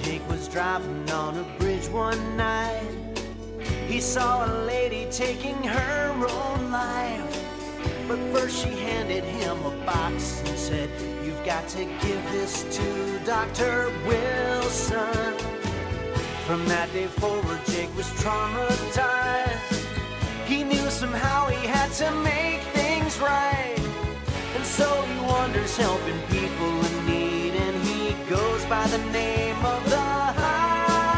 Jake was driving on a bridge one night. He saw a lady taking her own life. But first she handed him a box and said, "You've got to give this to Dr. Wilson." From that day forward, Jake was traumatized. He knew somehow he had to make things right. And so he wanders helping people in need, and he goes by the name of the Highwayman.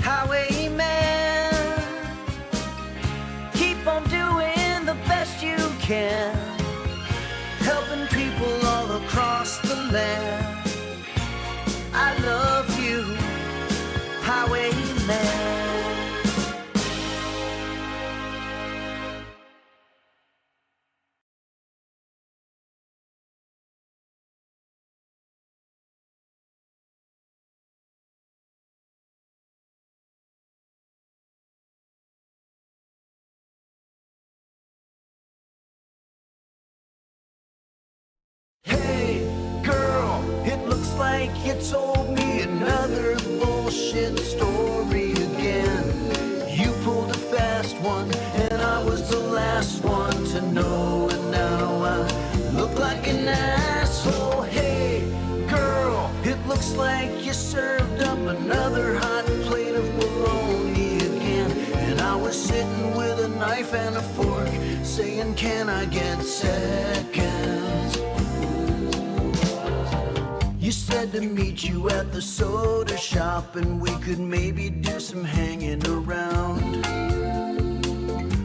Highwayman, keep on doing the best you can, helping people all across the land. I love you, Highwayman. Hey, girl, it looks like you told me another bullshit story again. You pulled a fast one, and I was the last one to know, and now I look like an asshole. Hey, girl, it looks like you served up another hot plate of bologna again, and I was sitting with a knife and a fork, saying, "Can I get seconds?" You said to meet you at the soda shop, and we could maybe do some hanging around.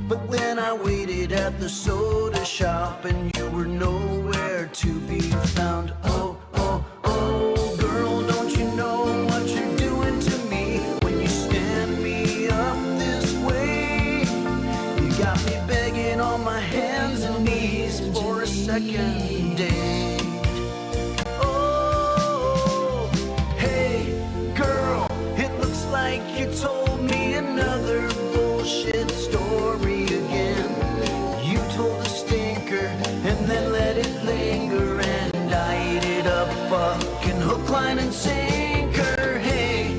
But then I waited at the soda shop, and you were nowhere to be found. Oh, oh, oh, girl, don't you know what you're doing to me when you stand me up this way? You got me begging on my hands and knees for a second date. Like you told me another bullshit story again. You told a stinker and then let it linger, and I ate it up, fucking hook, line, and sinker. Hey,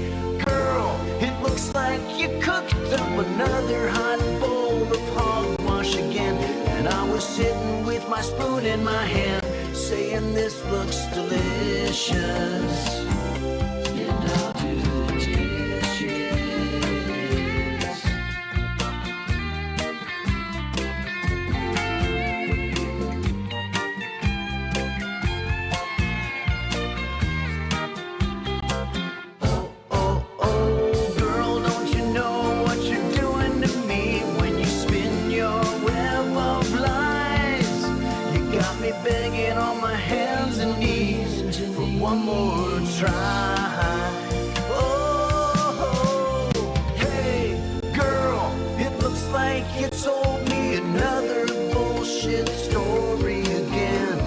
girl, it looks like you cooked up another hot bowl of hogwash again, and I was sitting with my spoon in my hand, saying this looks delicious. Begging on my hands and knees for one more try. Oh, hey, girl, it looks like you told me another bullshit story again.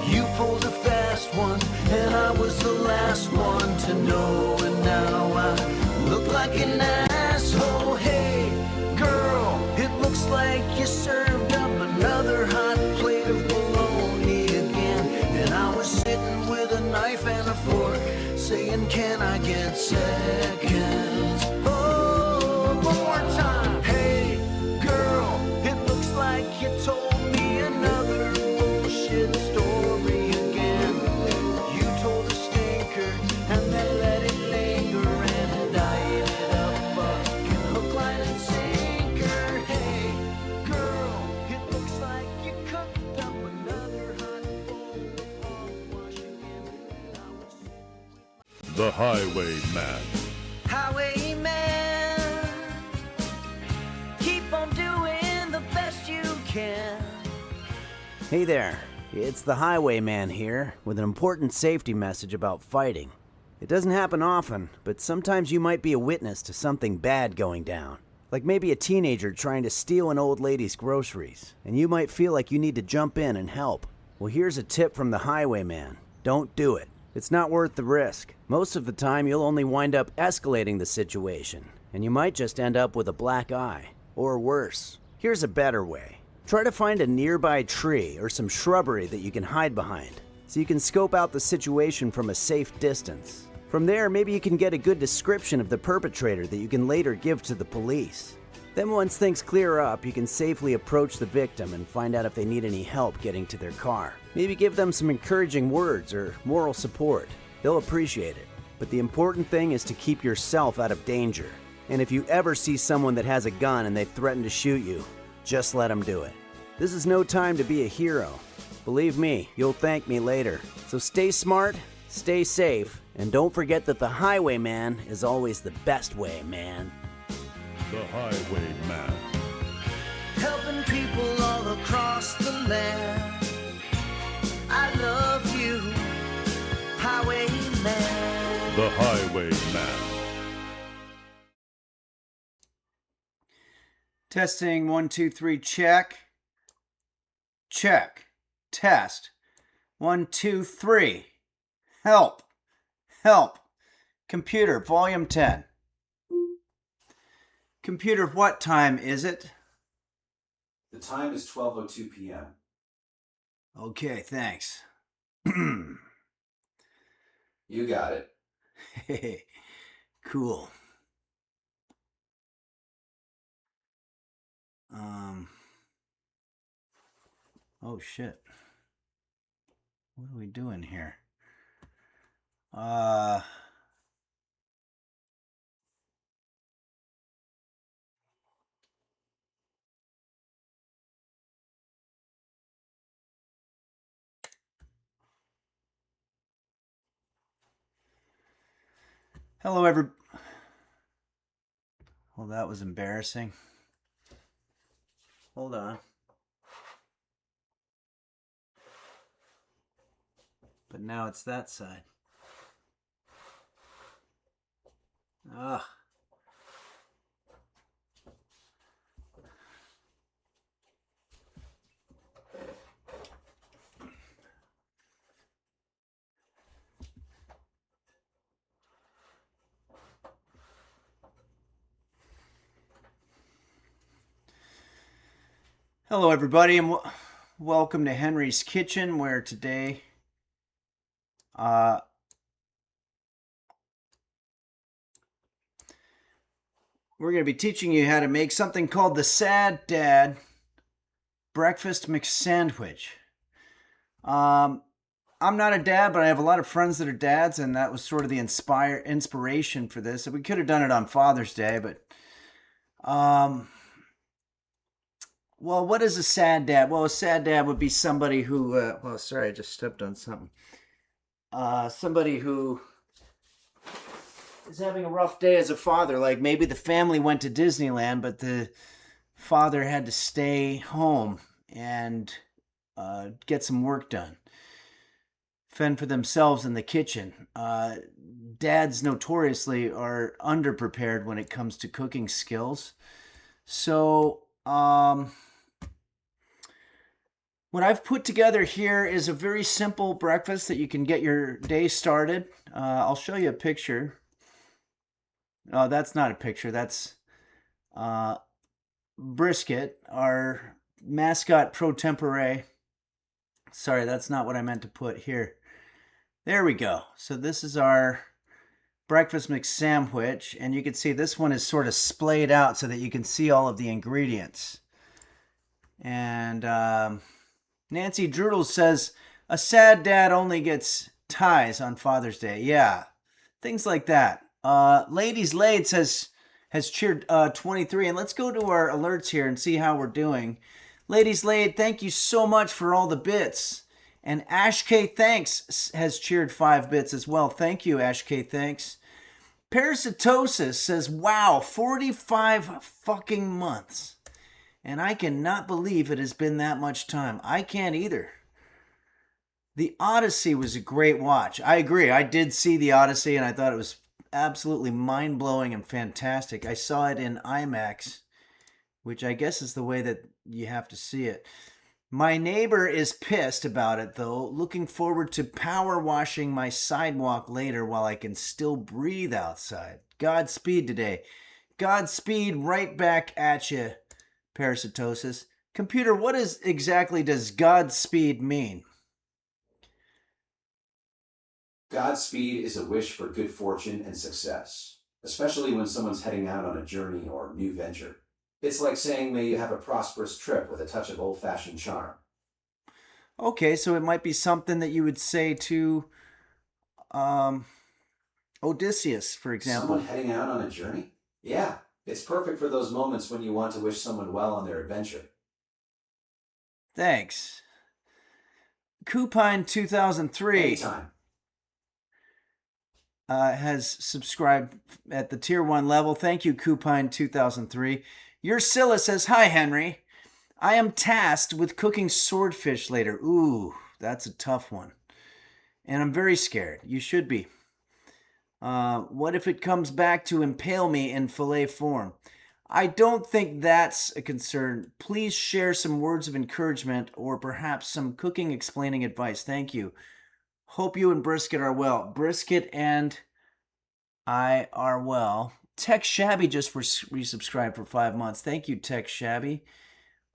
You pulled a fast one, and I was the last one to know, and now I look like an asshole. Hey, girl, it looks like you served up another hot plate of bologna again, and I was sitting with a knife and a fork, saying, "Can I get seconds?" Oh, one more time. Hey, girl, it looks like you told me another bullshit story again. You told a stinker and then let it linger, and I ate it up, fucking hook, line, and sinker. Hey, girl, it looks like you cooked up another hot bowl of hogwash again, and I was The Highwayman. Highwayman, keep on doing the best you can. Hey there, it's the Highwayman here with an important safety message about fighting. It doesn't happen often, but sometimes you might be a witness to something bad going down. Like maybe a teenager trying to steal an old lady's groceries, and you might feel like you need to jump in and help. Well, here's a tip from the Highwayman. Don't do it. It's not worth the risk. Most of the time, you'll only wind up escalating the situation, and you might just end up with a black eye. Or worse. Here's a better way. Try to find a nearby tree or some shrubbery that you can hide behind, so you can scope out the situation from a safe distance. From there, maybe you can get a good description of the perpetrator that you can later give to the police. Then once things clear up, you can safely approach the victim and find out if they need any help getting to their car. Maybe give them some encouraging words or moral support. They'll appreciate it. But the important thing is to keep yourself out of danger. And if you ever see someone that has a gun and they threaten to shoot you, just let them do it. This is no time to be a hero. Believe me, you'll thank me later. So stay smart, stay safe, and don't forget that the highwayman is always the best way, man. The Highwayman. Helping people all across the land. I love you, highwayman. The Highwayman. Testing 1, 2, 3, check. Check. Test. 1, 2, 3. Help. Help. Computer, volume 10. Computer, what time is it? The time is 12:02 p.m. Okay, thanks. You got it. Hey, cool. Oh shit. What are we doing here? Hello, Well, that was embarrassing. Hold on. But now it's that side. Ugh. Hello, everybody, and welcome to Henry's Kitchen, where today we're going to be teaching you how to make something called the Sad Dad Breakfast McSandwich. I'm not a dad, but I have a lot of friends that are dads, and that was sort of the inspiration for this. We could have done it on Father's Day, but well, what is a sad dad? Well, a sad dad would be somebody who, sorry, I just stepped on something. Somebody who is having a rough day as a father. Like maybe the family went to Disneyland, but the father had to stay home and get some work done. Fend for themselves in the kitchen. Dads notoriously are underprepared when it comes to cooking skills. So, what I've put together here is a very simple breakfast that you can get your day started. I'll show you a picture. Oh, that's not a picture. That's Brisket, our mascot pro tempore. Sorry, that's not what I meant to put here. There we go. So this is our breakfast McSandwich, and you can see this one is sort of splayed out so that you can see all of the ingredients. And Nancy Drudel says, a sad dad only gets ties on Father's Day. Yeah, things like that. Ladies Laid has cheered 23. And let's go to our alerts here and see how we're doing. Ladies Laid, thank you so much for all the bits. And Ash K Thanks has cheered 5 bits as well. Thank you, Ash K Thanks. Parasitosis says, wow, 45 fucking months. And I cannot believe it has been that much time. I can't either. The Odyssey was a great watch. I agree. I did see The Odyssey, and I thought it was absolutely mind-blowing and fantastic. I saw it in IMAX, which I guess is the way that you have to see it. My neighbor is pissed about it, though. Looking forward to power washing my sidewalk later while I can still breathe outside. Godspeed today. Godspeed right back at you, Parasitosis. Computer, what exactly does Godspeed mean? Godspeed is a wish for good fortune and success, especially when someone's heading out on a journey or new venture. It's like saying, may you have a prosperous trip with a touch of old-fashioned charm. Okay, so it might be something that you would say to um, Odysseus, for example. Someone heading out on a journey? Yeah, it's perfect for those moments when you want to wish someone well on their adventure. Thanks. Coupine 2003 Anytime. has subscribed at the tier 1 level. Thank you, Coupine 2003. Your Scylla says, hi, Henry. I am tasked with cooking swordfish later. Ooh, that's a tough one. And I'm very scared. You should be. What if it comes back to impale me in fillet form? I don't think that's a concern. Please share some words of encouragement or perhaps some cooking explaining advice. Thank you. Hope you and Brisket are well. Brisket and I are well. Tech Shabby just resubscribed for 5 months. Thank you, Tech Shabby.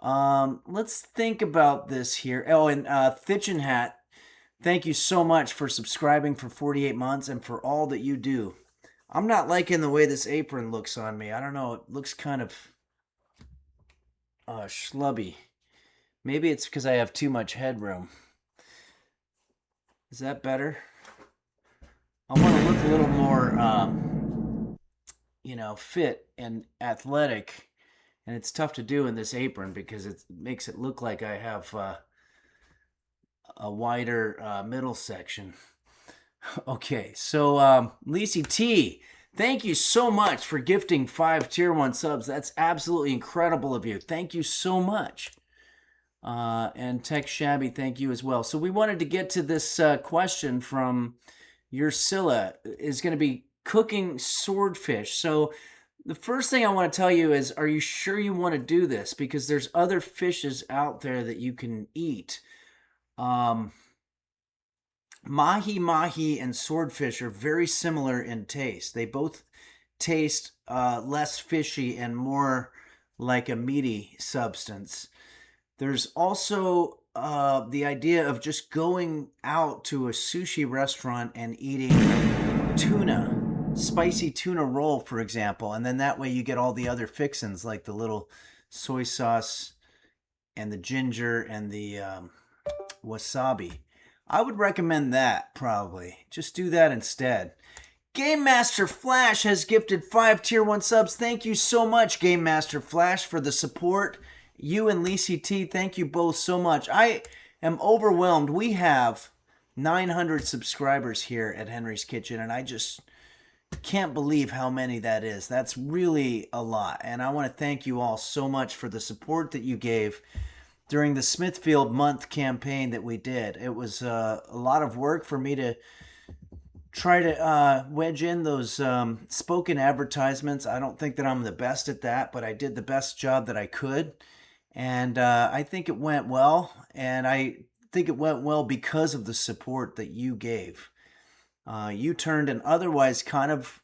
Let's think about this here. Oh, and Thitchin Hat, thank you so much for subscribing for 48 months and for all that you do. I'm not liking the way this apron looks on me. I don't know. It looks kind of schlubby. Maybe it's because I have too much headroom. Is that better? I want to look a little more, fit and athletic. And it's tough to do in this apron because it makes it look like I have a wider middle section. Okay, so Lisi T, thank you so much for gifting 5 tier 1 subs. That's absolutely incredible of you. Thank you so much. And Tech Shabby, thank you as well. So we wanted to get to this question from your Scylla. Is going to be cooking swordfish. So the first thing I want to tell you is, are you sure you want to do this? Because there's other fishes out there that you can eat. Mahi-mahi and swordfish are very similar in taste. They both taste less fishy and more like a meaty substance. There's also the idea of just going out to a sushi restaurant and eating tuna, spicy tuna roll, for example, and then that way you get all the other fixins like the little soy sauce and the ginger and the wasabi. I would recommend that, probably. Just do that instead. Game Master Flash has gifted 5 tier 1 subs. Thank you so much, Game Master Flash, for the support. You and Lisi T, thank you both so much. I am overwhelmed. We have 900 subscribers here at Henry's Kitchen, and I just can't believe how many that is. That's really a lot, and I want to thank you all so much for the support that you gave during the Smithfield month campaign that we did. It was a lot of work for me to try to wedge in those spoken advertisements. I don't think that I'm the best at that, but I did the best job that I could. And I think it went well. And I think it went well because of the support that you gave. You turned an otherwise kind of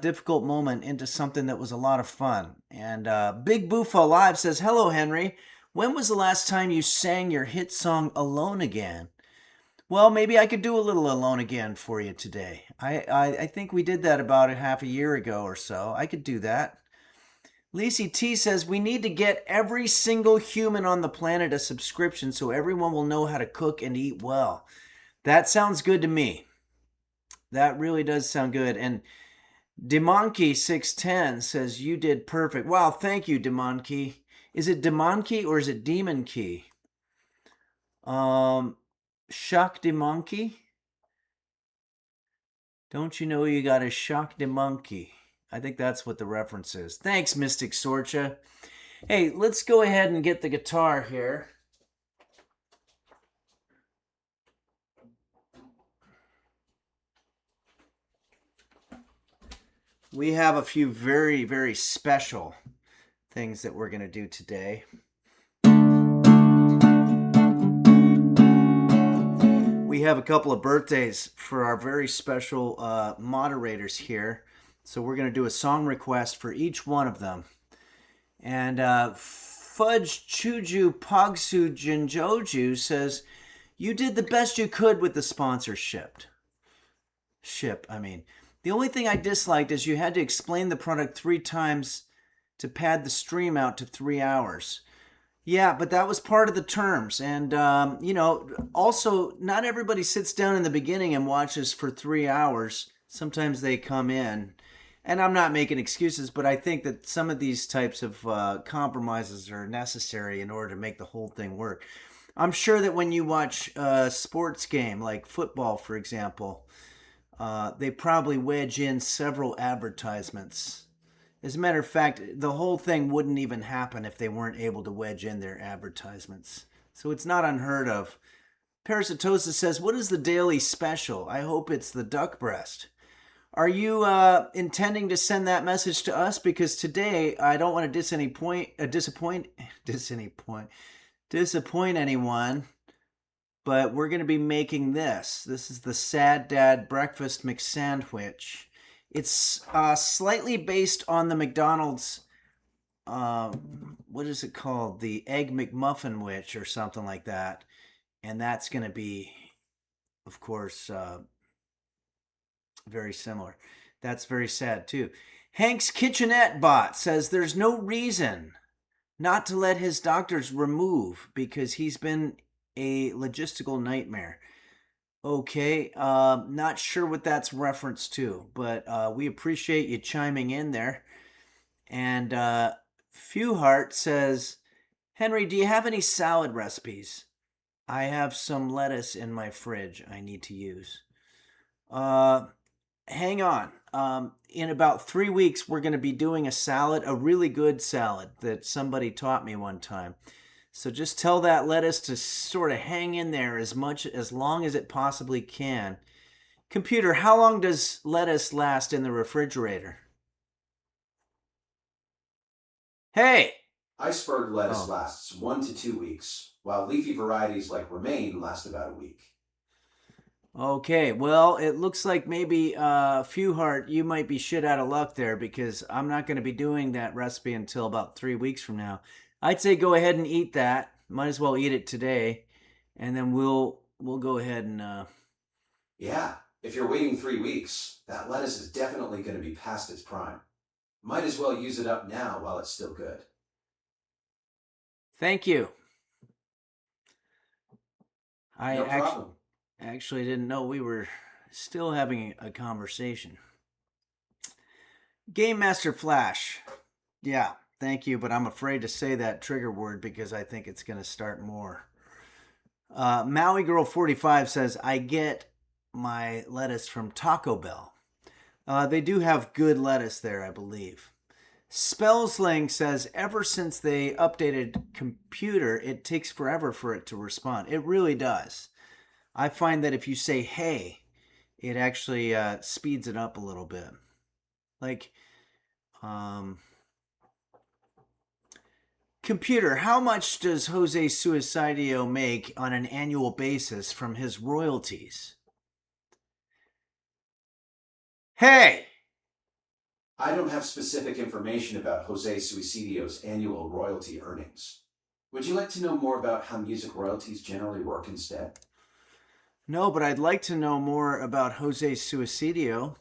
difficult moment into something that was a lot of fun. And Big Boofa Live says, hello, Henry. When was the last time you sang your hit song Alone Again? Well, maybe I could do a little Alone Again for you today. I think we did that about a half a year ago or so. I could do that. Lisi T says, we need to get every single human on the planet a subscription so everyone will know how to cook and eat well. That sounds good to me. That really does sound good. And Demonkey610 says, you did perfect. Wow, thank you, Demonkey. Is it Demonkey or is it Demon Key? Shock Demonkey? Don't you know you got a Shock Demonkey? I think that's what the reference is. Thanks, Mystic Sorcha. Hey, let's go ahead and get the guitar here. We have a few very, very special things that we're going to do today. We have a couple of birthdays for our very special moderators here. So we're going to do a song request for each one of them. And Fudge Chuju Pogsu Jinjoju says, you did the best you could with the sponsorship. The only thing I disliked is you had to explain the product 3 times to pad the stream out to 3 hours. Yeah, but that was part of the terms. And, also, not everybody sits down in the beginning and watches for 3 hours. Sometimes they come in. And I'm not making excuses, but I think that some of these types of compromises are necessary in order to make the whole thing work. I'm sure that when you watch a sports game, like football, for example, they probably wedge in several advertisements. As a matter of fact, the whole thing wouldn't even happen if they weren't able to wedge in their advertisements. So it's not unheard of. Parasitosis says, what is the daily special? I hope it's the duck breast. Are you intending to send that message to us? Because today I don't want to disappoint anyone, but we're going to be making this. This is the Sad Dad Breakfast McSandwich. It's slightly based on the McDonald's, what is it called? The Egg McMuffin witch or something like that. And that's going to be, of course, very similar. That's very sad too. Hank's Kitchenette Bot says there's no reason not to let his doctors remove because he's been a logistical nightmare. Okay, not sure what that's reference to, but we appreciate you chiming in there. And Fewhart says, Henry, do you have any salad recipes? I have some lettuce in my fridge I need to use. Hang on. In about 3 weeks, we're going to be doing a salad, a really good salad that somebody taught me one time. So just tell that lettuce to sort of hang in there as long as it possibly can. Computer, how long does lettuce last in the refrigerator? Hey! Iceberg lettuce lasts 1 to 2 weeks, while leafy varieties like romaine last about a week. Okay, well, it looks like maybe Fewhart, you might be shit out of luck there because I'm not going to be doing that recipe until about 3 weeks from now. I'd say go ahead and eat that. Might as well eat it today, and then we'll go ahead and. Yeah, if you're waiting 3 weeks, that lettuce is definitely going to be past its prime. Might as well use it up now while it's still good. Thank you. No problem. Actually didn't know we were still having a conversation. Game Master Flash. Yeah, thank you, but I'm afraid to say that trigger word because I think it's going to start more. Maui Girl 45 says, I get my lettuce from Taco Bell. They do have good lettuce there, I believe. Spellsling says, ever since they updated computer, it takes forever for it to respond. It really does. I find that if you say, hey, it actually speeds it up a little bit. Like, computer, how much does Jose Suicidio make on an annual basis from his royalties? Hey! I don't have specific information about Jose Suicidio's annual royalty earnings. Would you like to know more about how music royalties generally work instead? No, but I'd like to know more about Jose Suicidio.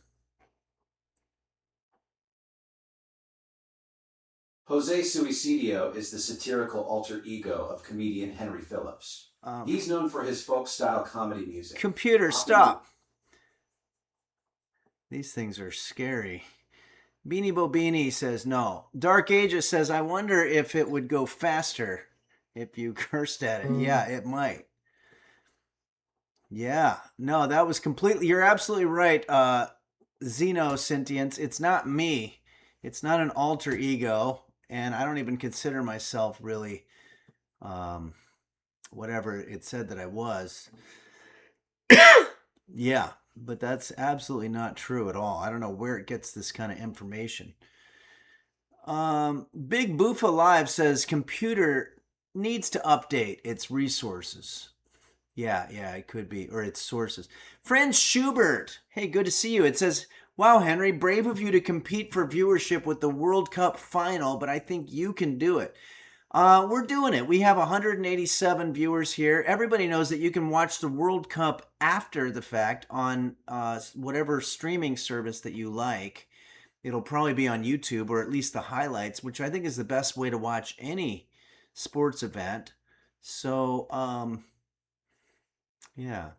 Jose Suicidio is the satirical alter ego of comedian Henry Phillips. He's known for his folk-style comedy music. Computer, stop! These things are scary. Beanie Bobini says no. Dark Ages says, I wonder if it would go faster if you cursed at it. Yeah, it might. Yeah, no, that was completely, you're absolutely right, Xenosentience. It's not me. It's not an alter ego, and I don't even consider myself really whatever it said that I was. Yeah, but that's absolutely not true at all. I don't know where it gets this kind of information. Big Boofa Live says computer needs to update its resources. Yeah, it could be, or its sources. Franz Schubert, hey, good to see you. It says, wow, Henry, brave of you to compete for viewership with the World Cup final, but I think you can do it. We're doing it. We have 187 viewers here. Everybody knows that you can watch the World Cup after the fact on whatever streaming service that you like. It'll probably be on YouTube, or at least the highlights, which I think is the best way to watch any sports event. So, yeah.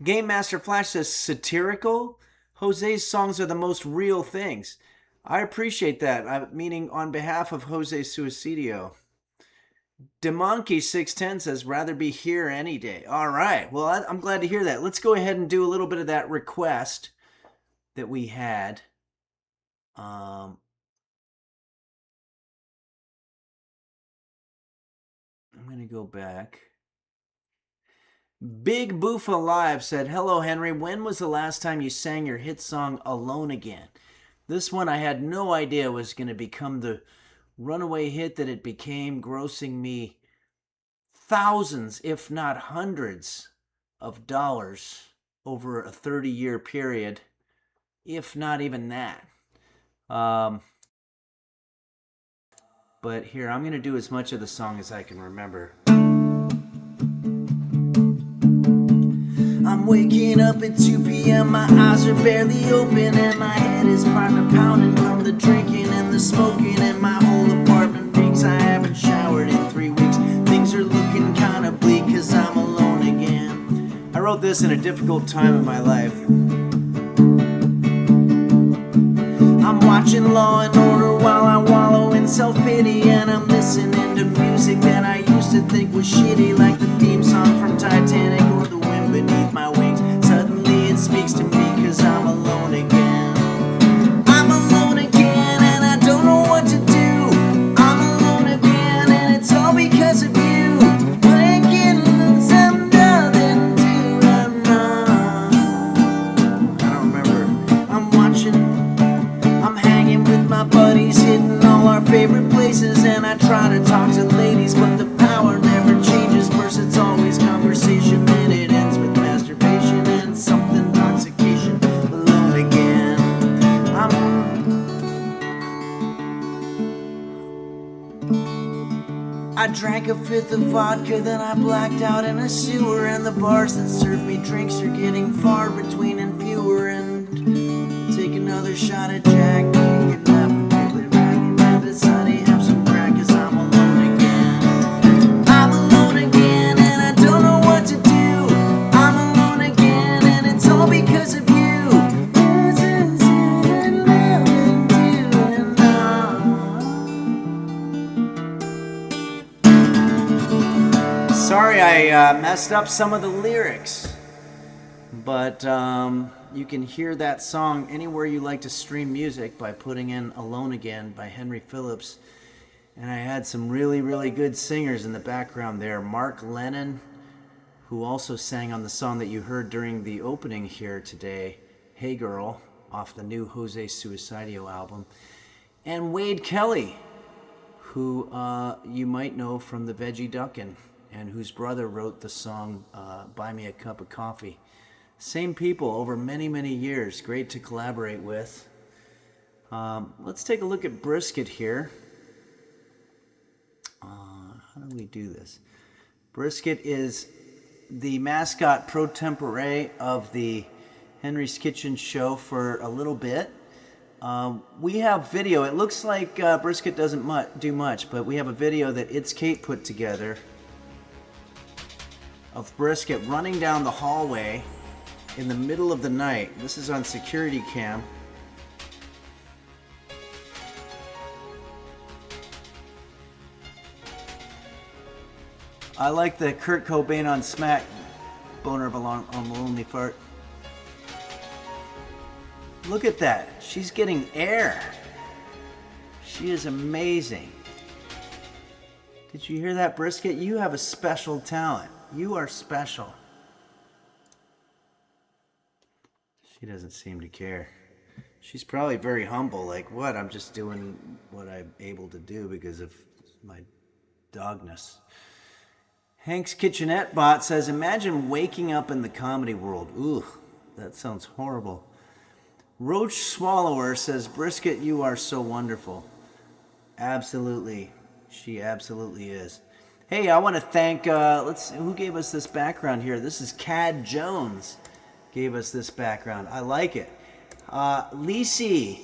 Game Master Flash says satirical. Jose's songs are the most real things. I appreciate that. Meaning on behalf of Jose Suicidio. Demonkey610 says, rather be here any day. All right. Well, I'm glad to hear that. Let's go ahead and do a little bit of that request that we had. I'm going to go back. Big Boofa Live said, hello, Henry. When was the last time you sang your hit song Alone Again? This one I had no idea was going to become the runaway hit that it became, grossing me thousands, if not hundreds, of dollars over a 30-year period, if not even that. But here, I'm going to do as much of the song as I can remember. I'm waking up at 2 p.m. My eyes are barely open and my head is pounding from the drinking and the smoking, and my whole apartment reeks. I haven't showered in 3 weeks. Things are looking kind of bleak because I'm alone again. I wrote this in a difficult time in my life. I'm watching Law and Order while I wallow in self-pity, and I'm listening to music that I used to think was shitty, like the theme song from Titanic or the wind beneath my wings. Suddenly it speaks to me because I'm alone again. I'm alone again and I don't know what to do. I'm alone again and it's all because of you. Blinking some nothing to I'm not. I don't remember. I'm watching, I'm hanging with my buddies, hitting all our favorite places, and I try to talk to ladies, but the power never changes. First it's always conversation, then it ends with masturbation and something intoxication. Alone again. I drank a fifth of vodka, then I blacked out in a sewer, and the bars that serve me drinks are getting far between and fewer, and take another shot at Jack. Get that particular rag and have this honey, have some crack, 'cause I'm alone again. I'm alone again and I don't know what to do. I'm alone again and it's all because of you. Sorry, I messed up some of the lyrics, but you can hear that song anywhere you like to stream music by putting in Alone Again by Henry Phillips. And I had some really, really good singers in the background there. Mark Lennon, who also sang on the song that you heard during the opening here today, Hey Girl, off the new Jose Suicidio album. And Wade Kelly, who you might know from the Veggie Duckin', and whose brother wrote the song Buy Me a Cup of Coffee. Same people over many, many years. Great to collaborate with. Let's take a look at Brisket here. How do we do this? Brisket is the mascot pro tempore of the Henry's Kitchen show for a little bit. We have video. It looks like Brisket doesn't do much, but we have a video that It's Kate put together of Brisket running down the hallway in the middle of the night. This is on security cam. I like the Kurt Cobain on Smack, boner of a lonely fart. Look at that. She's getting air. She is amazing. Did you hear that, Brisket? You have a special talent. You are special. She doesn't seem to care. She's probably very humble. Like, what? I'm just doing what I'm able to do because of my dogness. Hank's Kitchenette Bot says, imagine waking up in the comedy world. Ooh, that sounds horrible. Roach Swallower says, Brisket, you are so wonderful. Absolutely. She absolutely is. Hey, I want to thank, who gave us this background here? This is Cad Jones gave us this background. I like it. Lisi,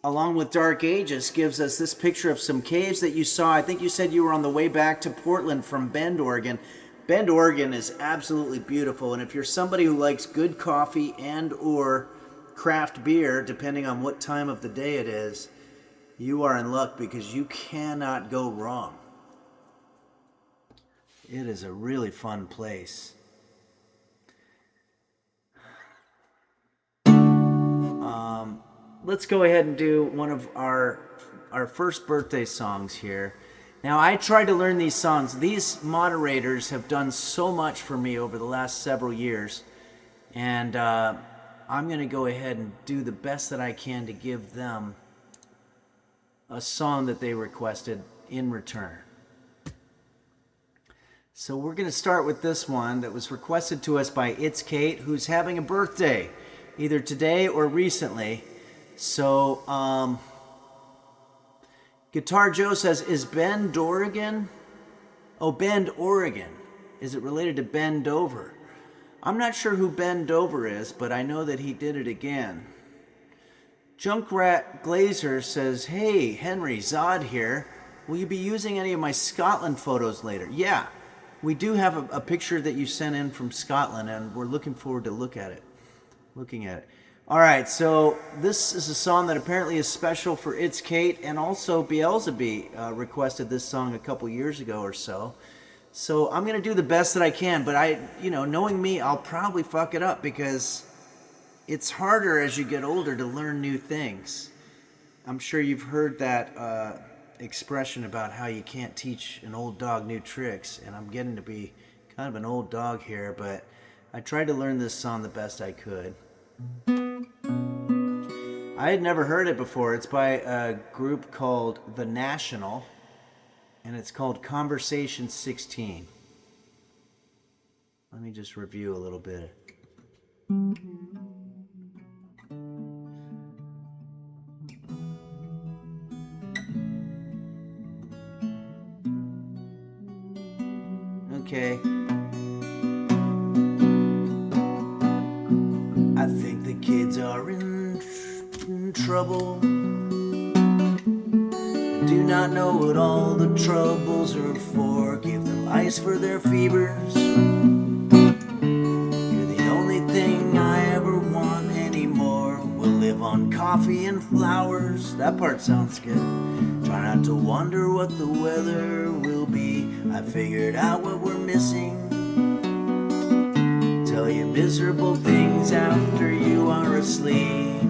along with Dark Ages, gives us this picture of some caves that you saw. I think you said you were on the way back to Portland from Bend, Oregon. Bend, Oregon is absolutely beautiful, and if you're somebody who likes good coffee and or craft beer, depending on what time of the day it is, you are in luck because you cannot go wrong. It is a really fun place. Let's go ahead and do one of our first birthday songs here. Now, I tried to learn these songs. These moderators have done so much for me over the last several years, and I'm going to go ahead and do the best that I can to give them a song that they requested in return. So we're going to start with this one that was requested to us by It's Kate, who's having a birthday, either today or recently. So, Guitar Joe says, is Bend, Oregon? Oh, Bend, Oregon. Is it related to Ben Dover? I'm not sure who Ben Dover is, but I know that he did it again. Junkrat Glazer says, hey, Henry, Zod here. Will you be using any of my Scotland photos later? Yeah, we do have a picture that you sent in from Scotland, and we're looking forward to looking at it. All right, so this is a song that apparently is special for It's Kate, and also Beelzebub requested this song a couple years ago or so. So I'm going to do the best that I can, but knowing me, I'll probably fuck it up because it's harder as you get older to learn new things. I'm sure you've heard that expression about how you can't teach an old dog new tricks, and I'm getting to be kind of an old dog here, but I tried to learn this song the best I could. I had never heard it before. It's by a group called The National, and it's called Conversation 16. Let me just review a little bit. Okay. I think the kids are in trouble. Do not know what all the troubles are for. Give them ice for their fevers. You're the only thing I ever want anymore. We'll live on coffee and flowers. That part sounds good. Try not to wonder what the weather will be. I figured out what we're missing. Tell you miserable things after you are asleep.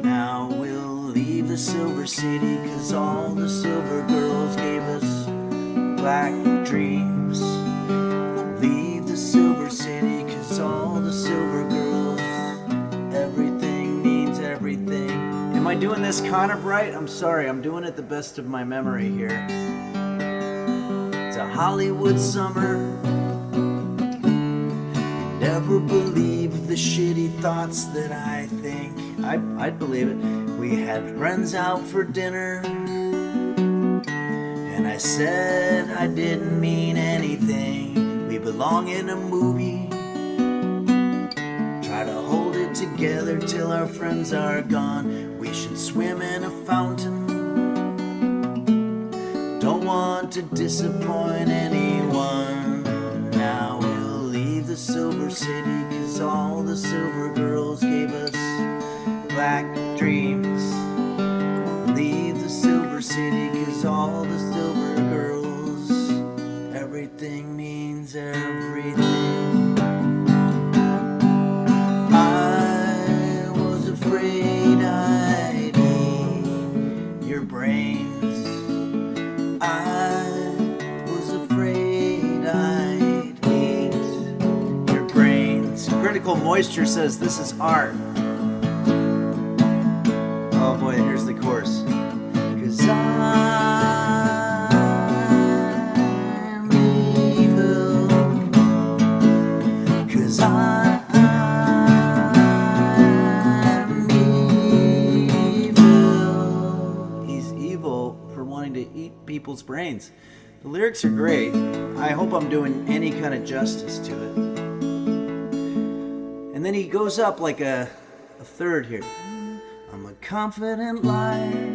Now we'll leave the Silver City, 'cause all the silver girls gave us black dreams. Leave the Silver City, 'cause all the silver girls, everything means everything. Am I doing this kind of right? I'm sorry, I'm doing it the best of my memory here. It's a Hollywood summer. Never believe the shitty thoughts that I think. I'd believe it. We had friends out for dinner, and I said I didn't mean anything. We belong in a movie. Try to hold it together till our friends are gone. We should swim in a fountain. Don't want to disappoint anyone. Now we'll leave the Silver City, 'cause all the silver girls gave us black dreams. Leave the Silver City, 'cause all the silver girls, everything means everything. I was afraid I'd eat your brains. I was afraid I'd eat your brains. Critical Moisture says this is art. Oh boy, here's the chorus. 'Cause I'm evil. 'Cause I'm evil. He's evil for wanting to people's brains. The lyrics are great. I hope I'm doing any kind of justice to it. And then he goes up like a third here. I'm a confident liar.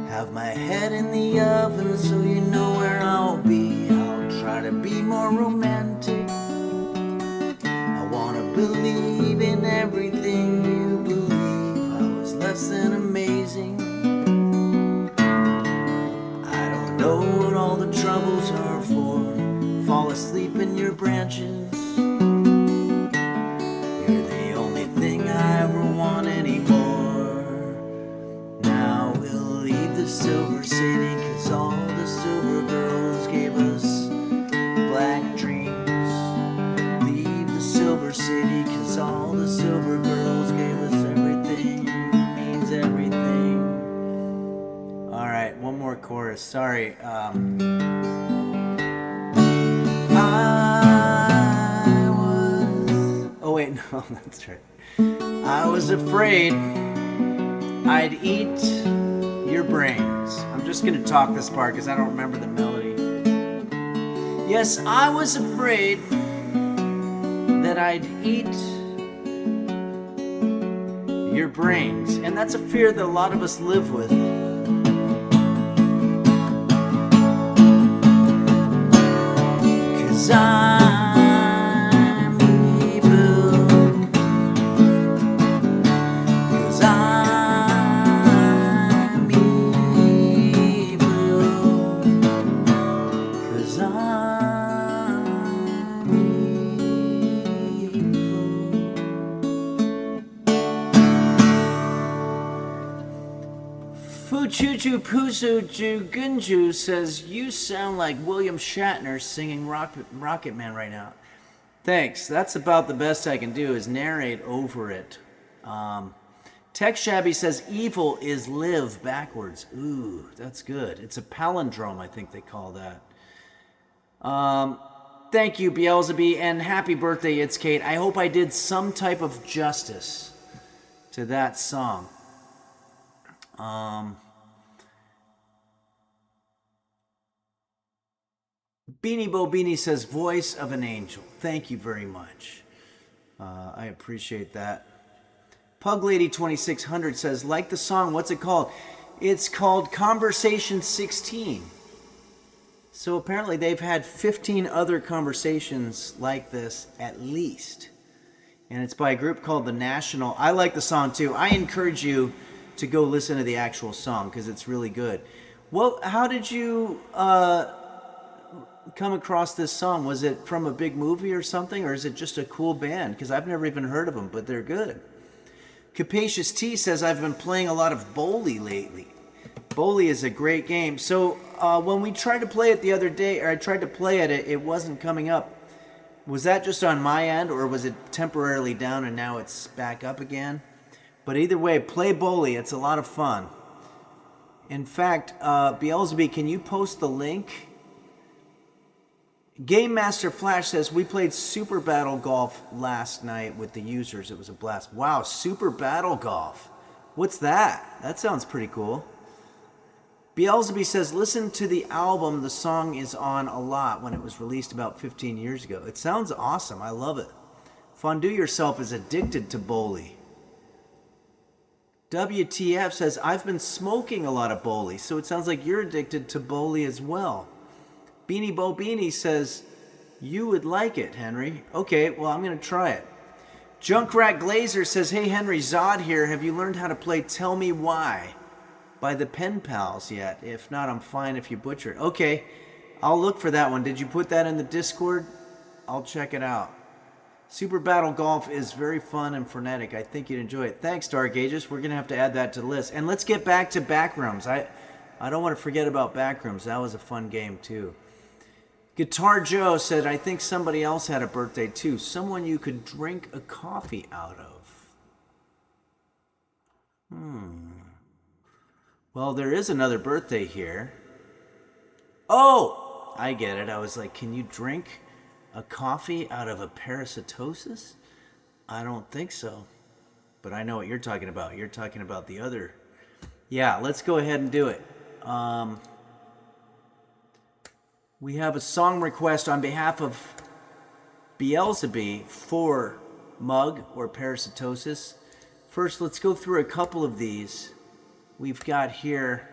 Have my head in the oven so you know where I'll be. I'll try to be more romantic. I wanna believe in everything you believe. I was less than amazing. I don't know what all the troubles are for. Fall asleep in your branches. You're the only thing I ever want anymore. Now we'll leave the Silver City, 'cause all the silver girls gave us black dreams. Leave the Silver City, 'cause all the silver girls gave us everything. Means everything. Alright, one more chorus. Sorry. Oh wait, no, that's right. I was afraid I'd eat your brains. I'm just gonna talk this part because I don't remember the melody. Yes, I was afraid that I'd eat your brains. And that's a fear that a lot of us live with. 'Cause I'm evil. 'Cause I'm evil. 'Cause I'm evil. Fuchuchu Pusu Jugunju says, you sound like William Shatner singing Rocket Man right now. Thanks. That's about the best I can do is narrate over it. Tech Shabby says, evil is live backwards. Ooh, that's good. It's a palindrome, I think they call that. Thank you, Beelzebub, and happy birthday, It's Kate. I hope I did some type of justice to that song. Beanie Bo Beanie says, voice of an angel. Thank you very much. I appreciate that. Pug Lady 2600 says, like the song, what's it called? It's called Conversation 16. So apparently they've had 15 other conversations like this at least. And it's by a group called The National. I like the song too. I encourage you to go listen to the actual song because it's really good. Well, how did you come across this song? Was it from a big movie or something, or is it just a cool band? Because I've never even heard of them, but they're good. Capacious T says, I've been playing a lot of Bowly lately. Bowly is a great game. So when we tried to play it the other day, or I tried to play it, it wasn't coming up. Was that just on my end, or was it temporarily down and now it's back up again? But either way, play Bowly. It's a lot of fun. In fact, Beelzebub, can you post the link? Game Master Flash says, we played Super Battle Golf last night with the users. It was a blast. Wow, Super Battle Golf. What's that? That sounds pretty cool. Beelzebub says, listen to the album the song is on a lot when it was released about 15 years ago. It sounds awesome. I love it. Fondue Yourself is addicted to Bowly. WTF says, I've been smoking a lot of Bowly, so it sounds like you're addicted to Bowly as well. Beanie Bo Beanie says, you would like it, Henry. Okay, well, I'm going to try it. Junkrat Glazer says, hey, Henry, Zod here. Have you learned how to play Tell Me Why by the Pen Pals yet? If not, I'm fine if you butcher it. Okay, I'll look for that one. Did you put that in the Discord? I'll check it out. Super Battle Golf is very fun and frenetic. I think you'd enjoy it. Thanks, Dark Ages. We're going to have to add that to the list. And let's get back to Backrooms. I don't want to forget about Backrooms. That was a fun game, too. Guitar Joe said, I think somebody else had a birthday, too. Someone you could drink a coffee out of. Well, there is another birthday here. Oh, I get it. I was like, can you drink a coffee out of a parasitosis? I don't think so. But I know what you're talking about. You're talking about the other. Yeah, let's go ahead and do it. We have a song request on behalf of Beelzebub for Mug or Parasitosis. First, let's go through a couple of these. We've got here,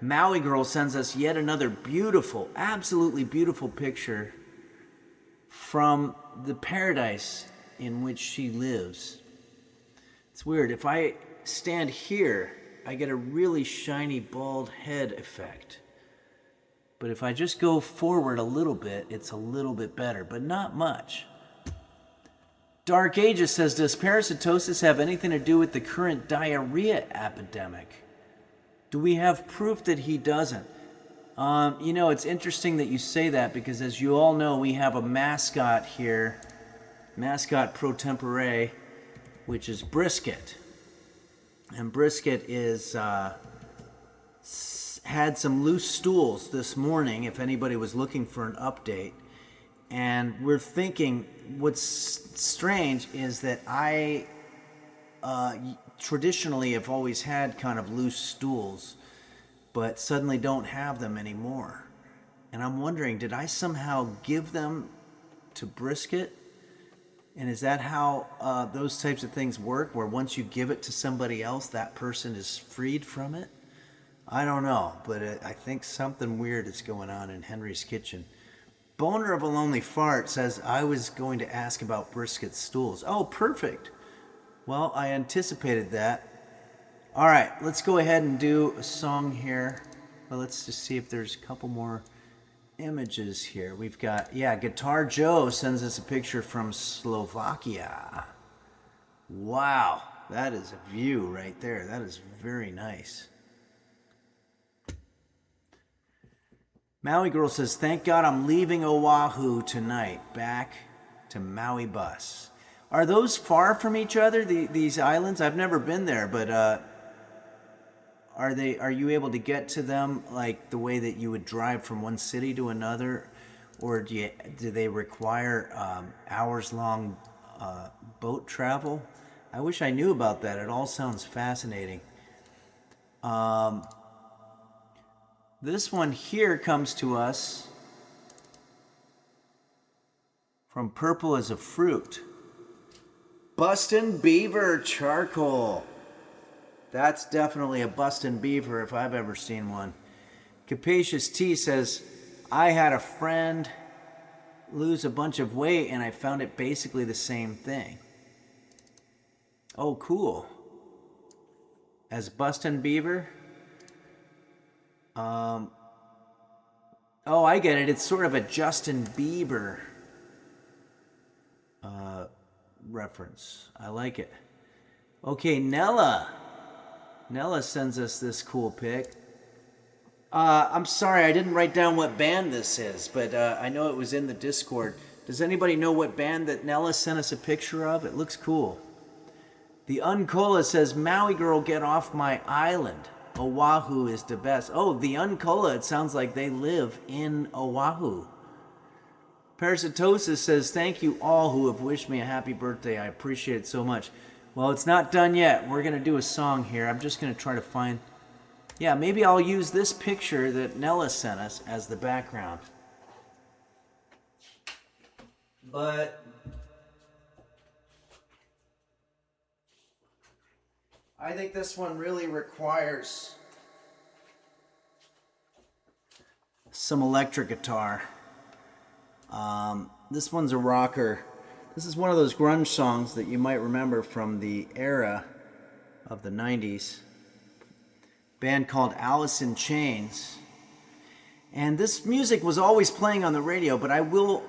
Maui Girl sends us yet another beautiful, absolutely beautiful picture from the paradise in which she lives. It's weird. If I stand here, I get a really shiny bald head effect. But if I just go forward a little bit, it's a little bit better, but not much. Dark Ages says, does parasitosis have anything to do with the current diarrhea epidemic? Do we have proof that he doesn't? It's interesting that you say that because as you all know, we have a mascot here, mascot pro tempore, which is Brisket. And Brisket is had some loose stools this morning, if anybody was looking for an update. And we're thinking, what's strange is that I traditionally have always had kind of loose stools, but suddenly don't have them anymore. And I'm wondering, did I somehow give them to Brisket? And is that how those types of things work, where once you give it to somebody else, that person is freed from it? I don't know, but I think something weird is going on in Henry's kitchen. Boner of a Lonely Fart says, I was going to ask about Brisket's stools. Oh, perfect. Well, I anticipated that. All right, let's go ahead and do a song here. Well, let's just see if there's a couple more images here. We've got, Guitar Joe sends us a picture from Slovakia. Wow, that is a view right there. That is very nice. Maui Girl says, thank God I'm leaving Oahu tonight, back to Maui bus. Are those far from each other, these islands? I've never been there, but are you able to get to them like the way that you would drive from one city to another? Or do they require hours-long boat travel? I wish I knew about that. It all sounds fascinating. This one here comes to us from Purple as a Fruit. Bustin' Beaver charcoal. That's definitely a bustin' beaver if I've ever seen one. Capacious T says, I had a friend lose a bunch of weight and I found it basically the same thing. Oh, cool. As bustin' beaver? Oh, I get it. It's sort of a Justin Bieber reference. I like it. Okay, Nella. Nella sends us this cool pic. I'm sorry, I didn't write down what band this is, but I know it was in the Discord. Does anybody know what band that Nella sent us a picture of? It looks cool. The Uncola says, Maui Girl, get off my island. Oahu is the best. Oh, the Uncola, it sounds like they live in Oahu. Parasitosis says, thank you all who have wished me a happy birthday. I appreciate it so much. Well, it's not done yet. We're going to do a song here. I'm just going to try to find... Yeah, maybe I'll use this picture that Nella sent us as the background. But... I think this one really requires some electric guitar. This one's a rocker. This is one of those grunge songs that you might remember from the era of the 90s. Band called Alice in Chains. And this music was always playing on the radio, but I will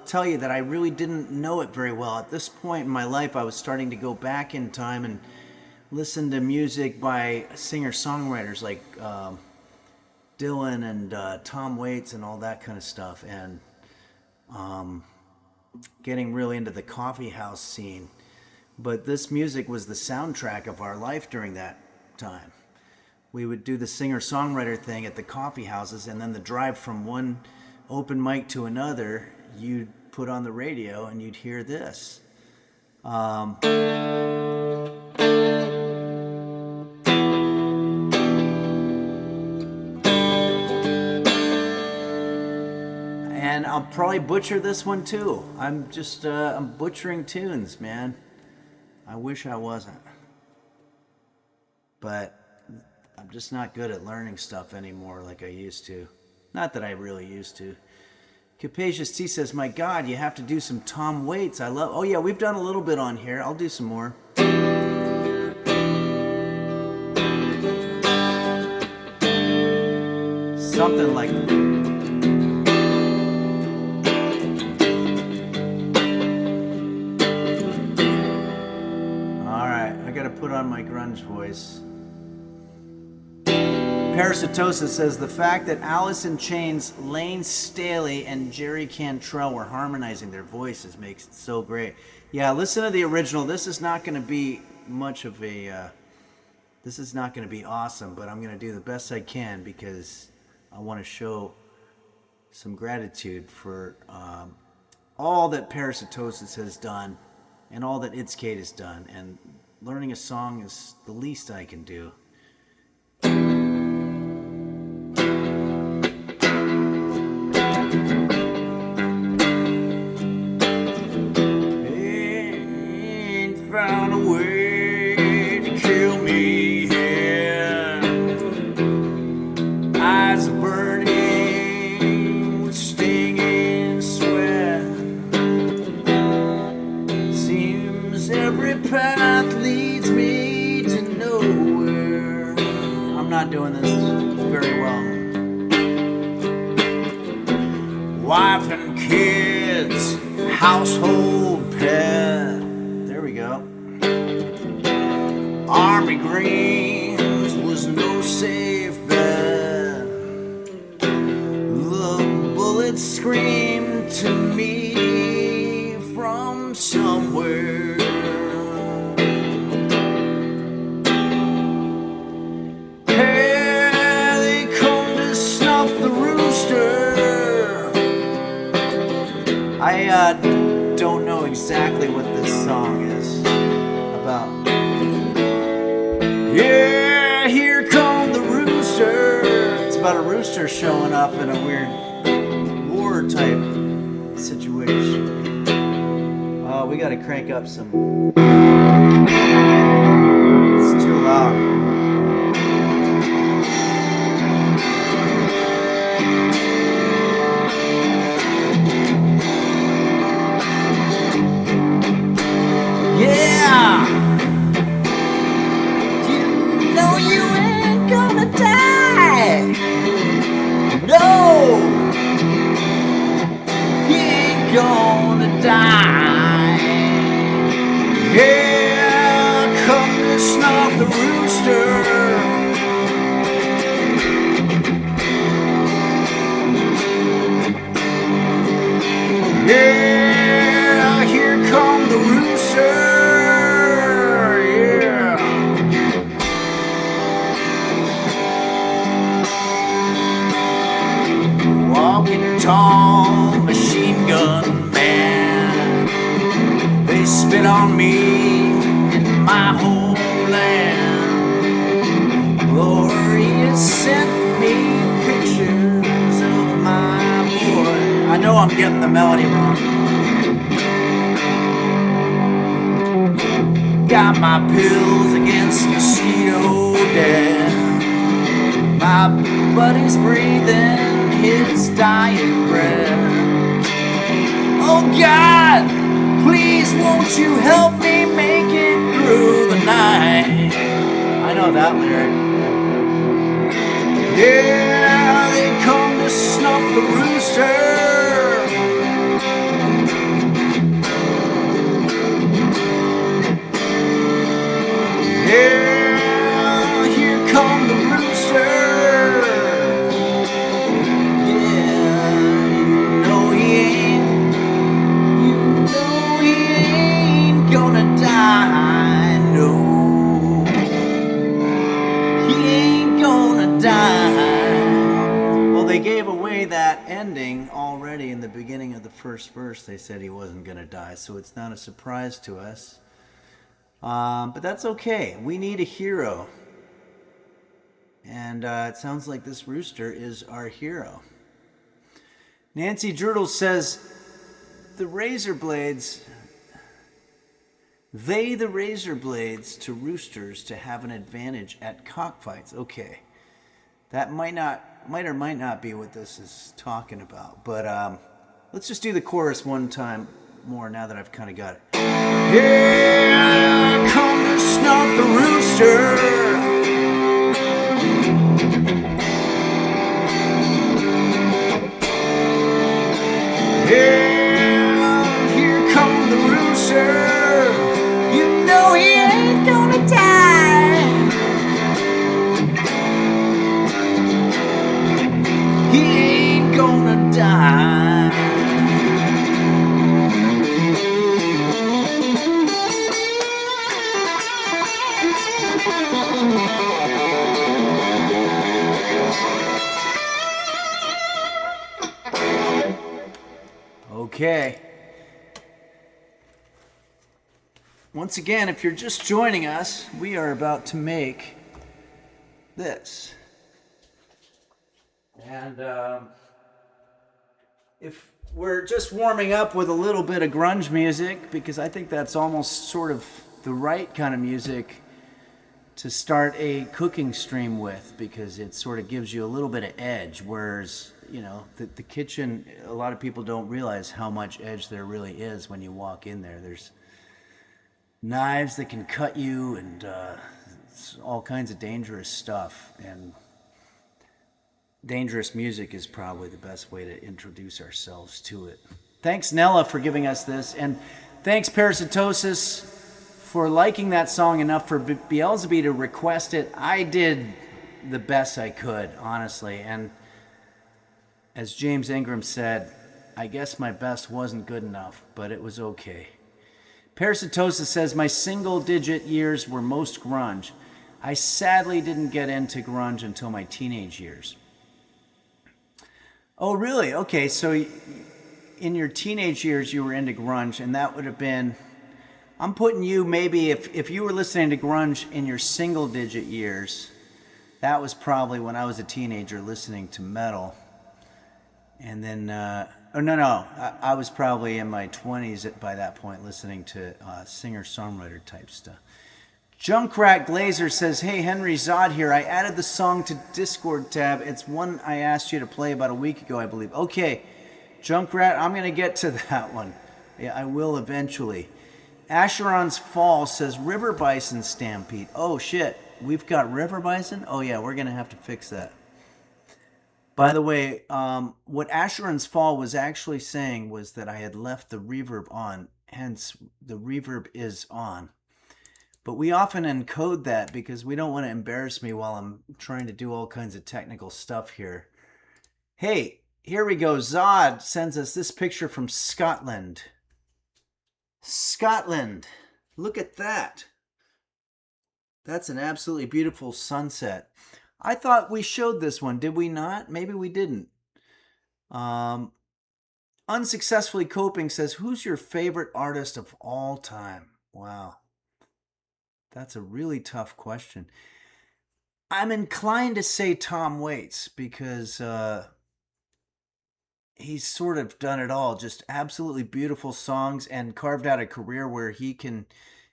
tell you that I really didn't know it very well. At this point in my life, I was starting to go back in time and listen to music by singer-songwriters like Dylan and Tom Waits and all that kind of stuff, and getting really into the coffee house scene. But this music was the soundtrack of our life during that time. We would do the singer-songwriter thing at the coffee houses, and then the drive from one open mic to another, you'd put on the radio and you'd hear this. I'll probably butcher this one too. I'm just, I'm butchering tunes, man. I wish I wasn't. But I'm just not good at learning stuff anymore like I used to. Not that I really used to. Capacious T says, my God, you have to do some Tom Waits. I love... Oh, yeah, we've done a little bit on here. I'll do some more. Something like... Alright, I gotta put on my grunge voice. Parasitosis says, the fact that Alice in Chains, Lane Staley, and Jerry Cantrell were harmonizing their voices makes it so great. Yeah, listen to the original. This is not going to be much of a... this is not going to be awesome, but I'm going to do the best I can because I want to show some gratitude for all that Parasitosis has done and all that It's Kate has done. And learning a song is the least I can do. Found a way to kill me here. Eyes are burning with stinging sweat. Seems every path leads me to nowhere. I'm not doing this very well. Wife and kids, household pet. Army Greens was no safe bet. The bullets screamed to me from somewhere. Here they come to snuff the rooster. I don't know exactly what this song is about. Yeah, here come the rooster. It's about a rooster showing up in a weird war type situation. Oh, we gotta crank up some. It's too loud. Yeah! No, he ain't gonna die. Yeah, come to snuff the rooster. Yeah, here come the rooster. Tall machine gun man, they spit on me in my homeland. Gloria sent me pictures of my boy. I know I'm getting the melody wrong. Got my pills against mosquito death. My buddy's breathing his dying breath. Oh God, please won't you help me make it through the night. I know that lyric. Yeah, they come to snuff the rooster. Yeah, here come the rooster. They gave away that ending already in the beginning of the first verse. They said he wasn't going to die, so it's not a surprise to us. But that's okay. We need a hero. And it sounds like this rooster is our hero. Nancy Drudel says, the razor blades to roosters to have an advantage at cockfights. Okay. That might or might not be what this is talking about. But let's just do the chorus one time more now that I've kind of got it. Here come to snuff the rooster. Here come the rooster. You know he ain't gonna die. He ain't gonna die. Okay. Once again, if you're just joining us, we are about to make this. And if we're just warming up with a little bit of grunge music, because I think that's almost sort of the right kind of music to start a cooking stream with, because it sort of gives you a little bit of edge, whereas, you know, the kitchen, a lot of people don't realize how much edge there really is when you walk in there. There's knives that can cut you and all kinds of dangerous stuff, and dangerous music is probably the best way to introduce ourselves to it. Thanks, Nella, for giving us this, and thanks, Parasitosis, for liking that song enough for Beelzebub to request it. I did the best I could, honestly, and as James Ingram said, I guess my best wasn't good enough, but it was okay. Parasitosis says, my single-digit years were most grunge. I sadly didn't get into grunge until my teenage years. Oh, really? Okay, so in your teenage years you were into grunge, and that would have been... I'm putting you maybe, if you were listening to grunge in your single-digit years, that was probably when I was a teenager listening to metal. And then, I was probably in my 20s by that point listening to singer-songwriter type stuff. Junkrat Glazer says, hey, Henry Zod here. I added the song to Discord tab. It's one I asked you to play about a week ago, I believe. Okay, Junkrat, I'm going to get to that one. Yeah, I will eventually. Asheron's Fall says, River Bison Stampede. Oh, shit. We've got River Bison? Oh, yeah, we're going to have to fix that. By the way, what Asheron's Fall was actually saying was that I had left the reverb on. Hence, the reverb is on. But we often encode that because we don't want to embarrass me while I'm trying to do all kinds of technical stuff here. Hey, here we go. Zod sends us this picture from Scotland. Scotland. Look at that. That's an absolutely beautiful sunset. I thought we showed this one. Did we not? Maybe we didn't. Unsuccessfully Coping says, who's your favorite artist of all time? Wow. That's a really tough question. I'm inclined to say Tom Waits because he's sort of done it all. Just absolutely beautiful songs and carved out a career where he can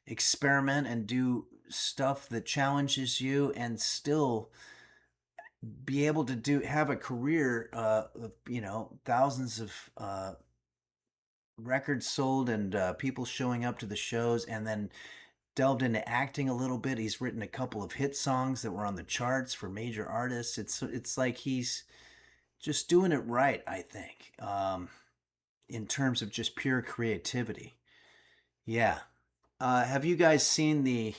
experiment and do stuff that challenges you and still be able to have a career of, thousands of records sold and people showing up to the shows, and then delved into acting a little bit. He's written a couple of hit songs that were on the charts for major artists. It's like he's just doing it right, I think, in terms of just pure creativity. Yeah. Have you guys seen the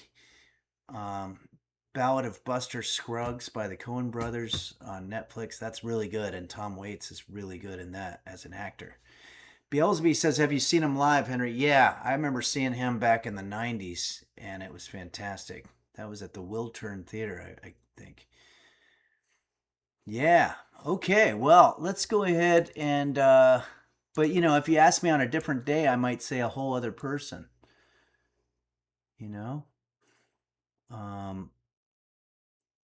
Ballad of Buster Scruggs by the Coen brothers on Netflix? That's really good, and Tom Waits is really good in that as an actor. Beelzebub says, have you seen him live, Henry? Yeah, I remember seeing him back in the 90s, and it was fantastic. That was at the Wiltern Theater, I think. Yeah, okay, well, let's go ahead and, but, if you ask me on a different day, I might say a whole other person.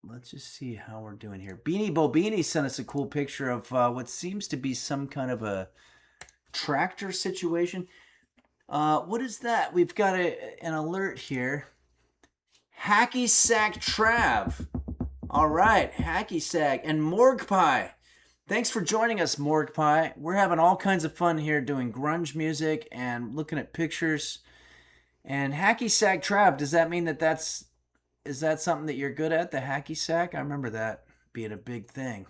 let's just see how we're doing here. Beanie Bobini sent us a cool picture of what seems to be some kind of a tractor situation. What is that? We've got an alert here. Hacky Sack Trav. All right, Hacky Sack and Morgue Pie. Thanks for joining us, Morgue Pie. We're having all kinds of fun here doing grunge music and looking at pictures. And Hacky Sack Trav, does that mean is that something that you're good at, the hacky sack? I remember that being a big thing.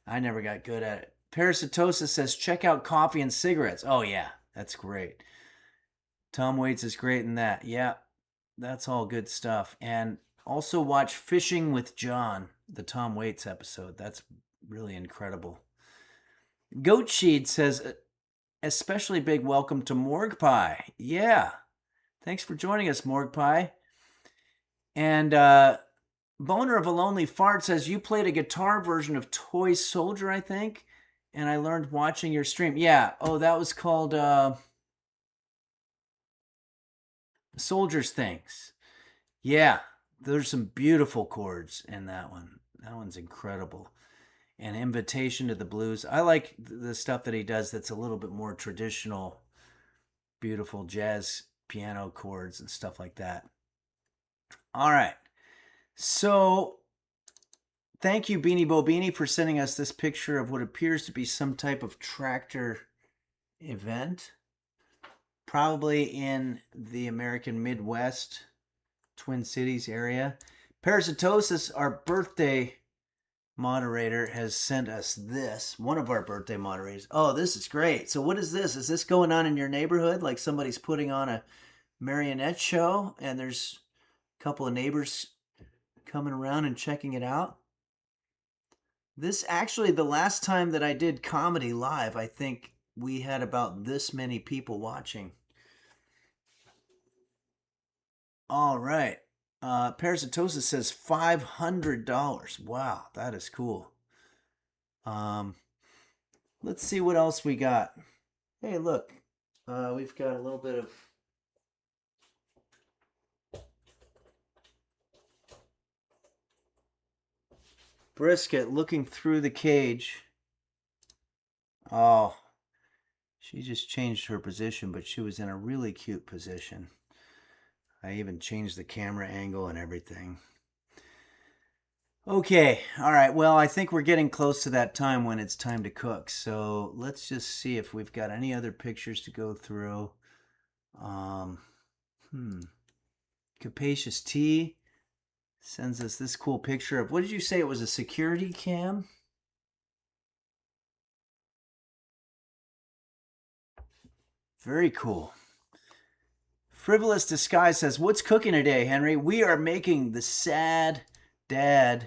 I never got good at it. Parasitosis says, check out Coffee and Cigarettes. Oh, yeah, that's great. Tom Waits is great in that. Yeah, that's all good stuff. And also watch Fishing with John, the Tom Waits episode. That's really incredible. Goat Sheed says, especially big welcome to Morgue Pie. Yeah, thanks for joining us, Morgue Pie. And Boner of a Lonely Fart says, you played a guitar version of Toy Soldier, I think, and I learned watching your stream. Yeah, oh, that was called Soldier's Things. Yeah, there's some beautiful chords in that one. That one's incredible. And Invitation to the Blues. I like the stuff that he does that's a little bit more traditional, beautiful jazz piano chords and stuff like that. All right. So thank you, Beanie Bobini, for sending us this picture of what appears to be some type of tractor event. Probably in the American Midwest, Twin Cities area. Parasitosis, our birthday moderator, has sent us this. One of our birthday moderators. Oh, this is great. So what is this? Is this going on in your neighborhood? Like somebody's putting on a marionette show and there's a couple of neighbors coming around and checking it out? This actually, the last time that I did comedy live, I think we had about this many people watching. All right. Parasitosis says $500. Wow, that is cool. Let's see what else we got. Hey, look. We've got a little bit of brisket looking through the cage. Oh, she just changed her position, but she was in a really cute position. I even changed the camera angle and everything. Okay, all right. Well, I think we're getting close to that time when it's time to cook. So let's just see if we've got any other pictures to go through. Capacious Tea sends us this cool picture of, what did you say? It was a security cam? Very cool. Frivolous Disguise says, what's cooking today, Henry? We are making the Sad Dad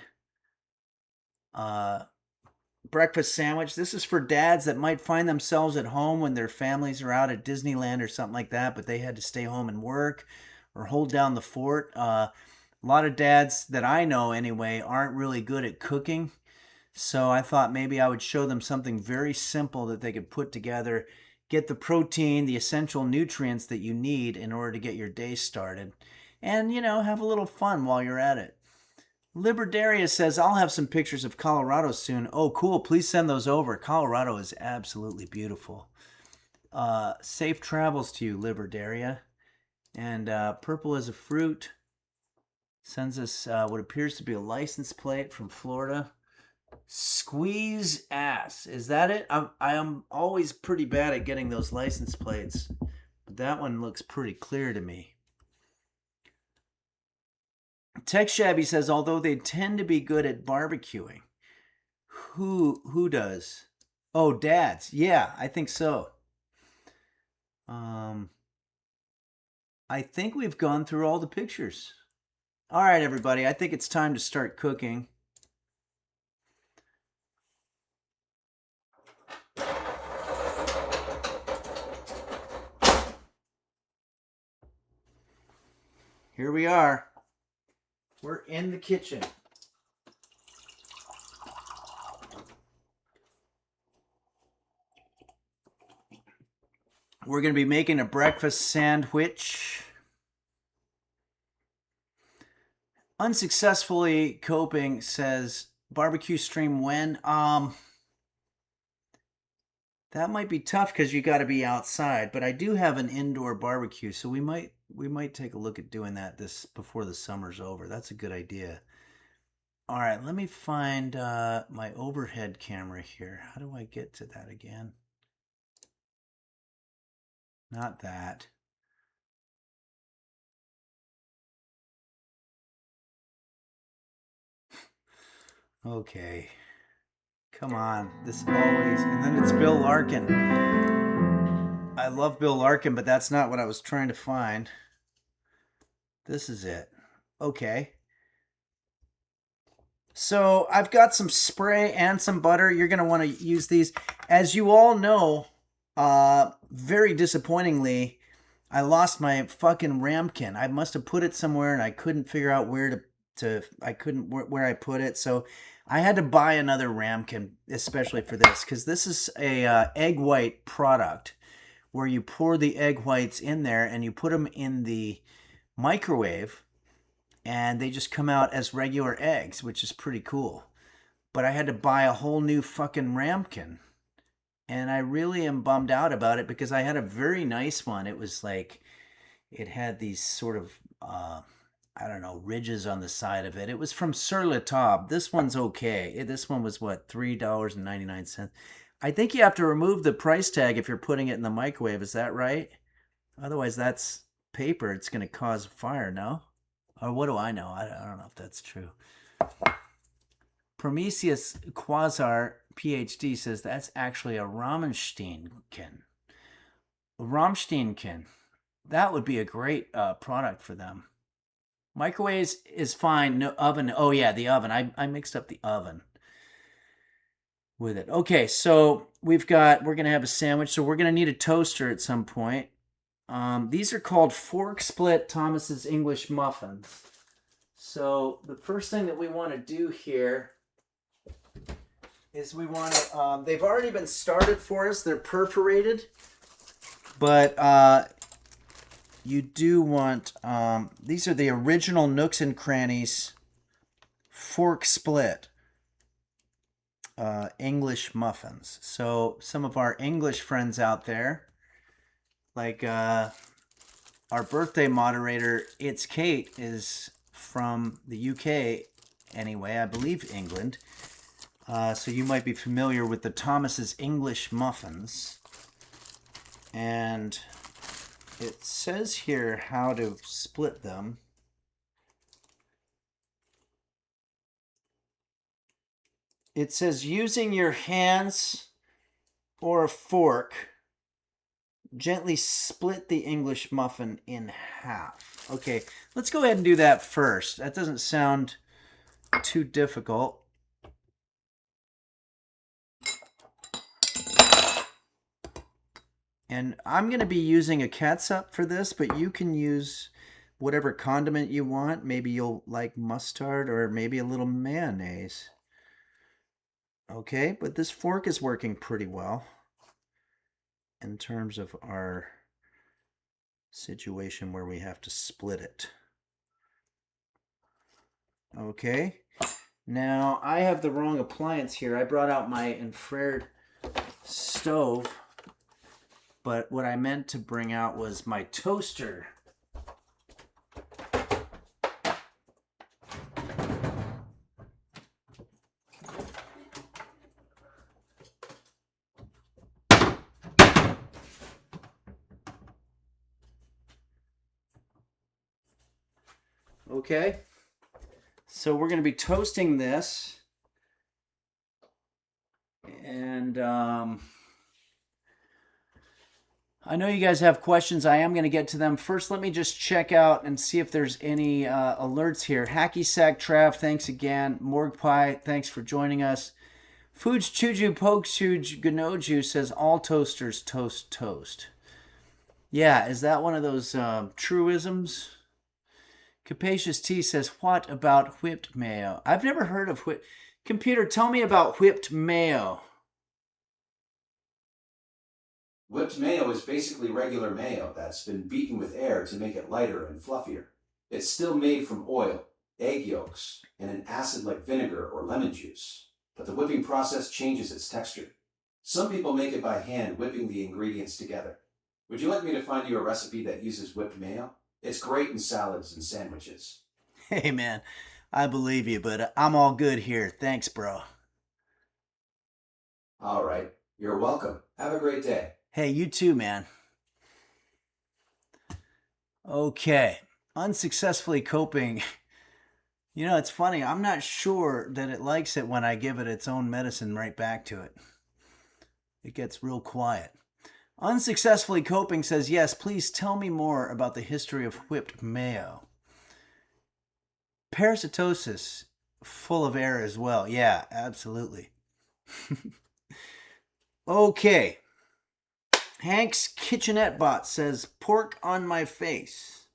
breakfast sandwich. This is for dads that might find themselves at home when their families are out at Disneyland or something like that, but they had to stay home and work or hold down the fort. A lot of dads that I know anyway aren't really good at cooking. So I thought maybe I would show them something very simple that they could put together, get the protein, the essential nutrients that you need in order to get your day started, and, have a little fun while you're at it. Liberdaria says, I'll have some pictures of Colorado soon. Oh, cool. Please send those over. Colorado is absolutely beautiful. Safe travels to you, Liberdaria. And Purple as a Fruit sends us what appears to be a license plate from Florida. Squeeze Ass. Is that it? I am always pretty bad at getting those license plates, but that one looks pretty clear to me. Tech Shabby says, although they tend to be good at barbecuing. Who does? Oh, dads. Yeah, I think so. I think we've gone through all the pictures. All right, everybody. I think it's time to start cooking. Here we are. We're in the kitchen. We're going to be making a breakfast sandwich. Unsuccessfully coping says barbecue stream when? That might be tough because you got to be outside, but I do have an indoor barbecue, so we might take a look at doing that this before the summer's over. That's a good idea. All right, let me find my overhead camera here. How do I get to that again? Not that. Okay. Come on. This always. And then it's Bill Larkin. I love Bill Larkin, but that's not what I was trying to find. This is it. Okay. So I've got some spray and some butter. You're going to want to use these. As you all know, very disappointingly, I lost my fucking ramekin. I must have put it somewhere and I couldn't figure out where where I put it. So I had to buy another ramekin, especially for this, because this is a egg white product where you pour the egg whites in there and you put them in the microwave and they just come out as regular eggs, which is pretty cool. But I had to buy a whole new fucking ramekin. And I really am bummed out about it because I had a very nice one. It was like, it had these sort of, I don't know, ridges on the side of it. It was from Sur La Table. This one's okay. This one was what, $3.99. I think you have to remove the price tag if you're putting it in the microwave. Is that right? Otherwise, that's paper. It's going to cause a fire, no? Or what do I know? I don't know if that's true. Prometheus Quasar PhD says that's actually a Rammsteinkin. Rammsteinkin. That would be a great product for them. Microwaves is fine. No oven. Oh yeah, the oven. I mixed up the oven with it. Okay, so we're gonna have a sandwich. So we're gonna need a toaster at some point. These are called fork split Thomas's English muffins. So the first thing that we want to do here is we want to, they've already been started for us. They're perforated, but you do want, these are the original Nooks and Crannies fork split English muffins. So some of our English friends out there, like our birthday moderator, It's Kate, is from the UK anyway, I believe England. So you might be familiar with the Thomas's English muffins. And it says here how to split them. It says using your hands or a fork, gently split the English muffin in half. Okay, let's go ahead and do that first. That doesn't sound too difficult. And I'm going to be using a catsup for this, but you can use whatever condiment you want. Maybe you'll like mustard or maybe a little mayonnaise. Okay, but this fork is working pretty well in terms of our situation where we have to split it. Okay, now I have the wrong appliance here. I brought out my infrared stove, but what I meant to bring out was my toaster. Okay, so we're going to be toasting this, and I know you guys have questions. I am going to get to them. First, let me just check out and see if there's any alerts here. Hacky Sack Trav, thanks again. Morg Pie, thanks for joining us. Foods Chuju Poksuj Gnoju says all toasters toast toast. Yeah, is that one of those truisms? Capacious T says, what about whipped mayo? I've never heard of whipped. Computer, tell me about whipped mayo. Whipped mayo is basically regular mayo that's been beaten with air to make it lighter and fluffier. It's still made from oil, egg yolks, and an acid like vinegar or lemon juice, but the whipping process changes its texture. Some people make it by hand, whipping the ingredients together. Would you like me to find you a recipe that uses whipped mayo? It's great in salads and sandwiches. Hey, man, I believe you, but I'm all good here. Thanks, bro. All right, you're welcome. Have a great day. Hey, you too, man. Okay, unsuccessfully coping. You know, it's funny. I'm not sure that it likes it when I give it its own medicine right back to it. It gets real quiet. Unsuccessfully coping says, yes, please tell me more about the history of whipped mayo. Parasitosis, full of air as well. Yeah, absolutely. Okay. Hank's Kitchenette Bot says, pork on my face.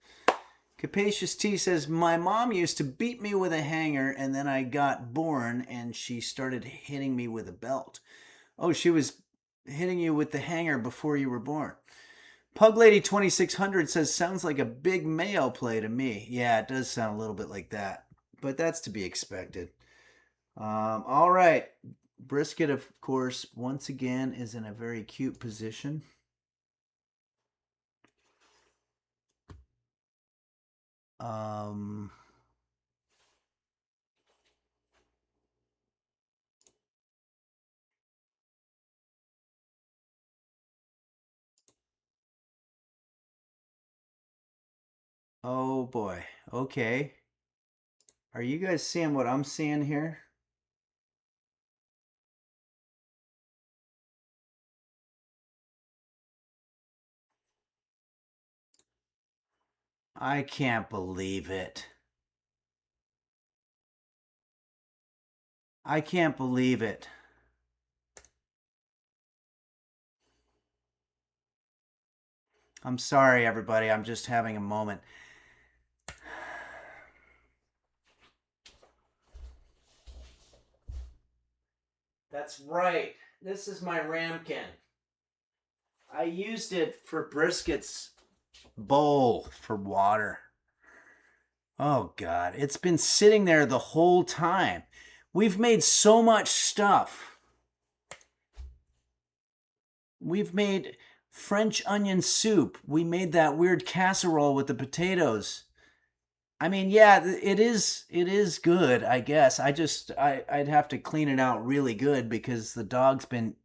Capacious T says, my mom used to beat me with a hanger and then I got born and she started hitting me with a belt. Oh, she was hitting you with the hanger before you were born. Pug Lady 2600 says, sounds like a big mayo play to me. Yeah, it does sound a little bit like that, but that's to be expected. All right. Brisket, of course, once again is in a very cute position. Oh boy. Okay. Are you guys seeing what I'm seeing here? I can't believe it. I can't believe it. I'm sorry, everybody. I'm just having a moment. That's right. This is my ramekin. I used it for brisket's bowl for water. Oh, God. It's been sitting there the whole time. We've made so much stuff. We've made French onion soup. We made that weird casserole with the potatoes. I mean, yeah, it is good, I guess. I'd have to clean it out really good because the dog's been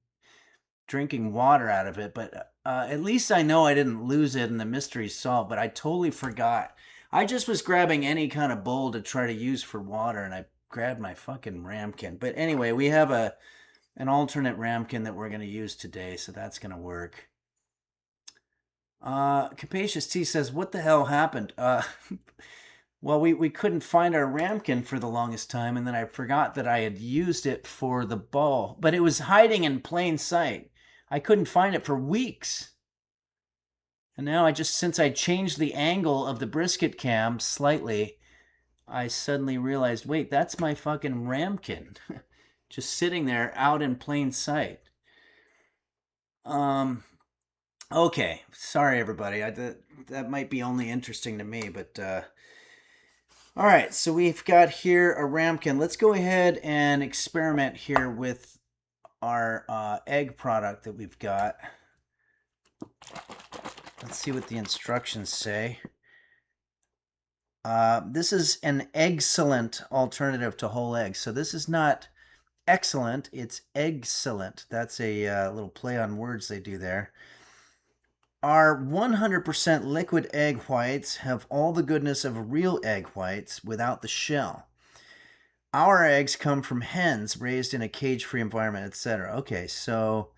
drinking water out of it. But at least I know I didn't lose it and the mystery's solved. But I totally forgot. I just was grabbing any kind of bowl to try to use for water, and I grabbed my fucking ramekin. But anyway, we have an alternate ramekin that we're going to use today, so that's going to work. Capacious T says, what the hell happened? Well, we couldn't find our ramekin for the longest time, and then I forgot that I had used it for the ball. But it was hiding in plain sight. I couldn't find it for weeks. And now since I changed the angle of the brisket cam slightly, I suddenly realized, wait, that's my fucking ramekin. Just sitting there out in plain sight. Okay, sorry everybody. That might be only interesting to me, but all right, so we've got here a ramekin. Let's go ahead and experiment here with our egg product that we've got. Let's see what the instructions say. This is an excellent alternative to whole eggs. So this is not excellent, it's excellent. That's a little play on words they do there. Our 100% liquid egg whites have all the goodness of real egg whites without the shell. Our eggs come from hens raised in a cage-free environment, etc. Okay, so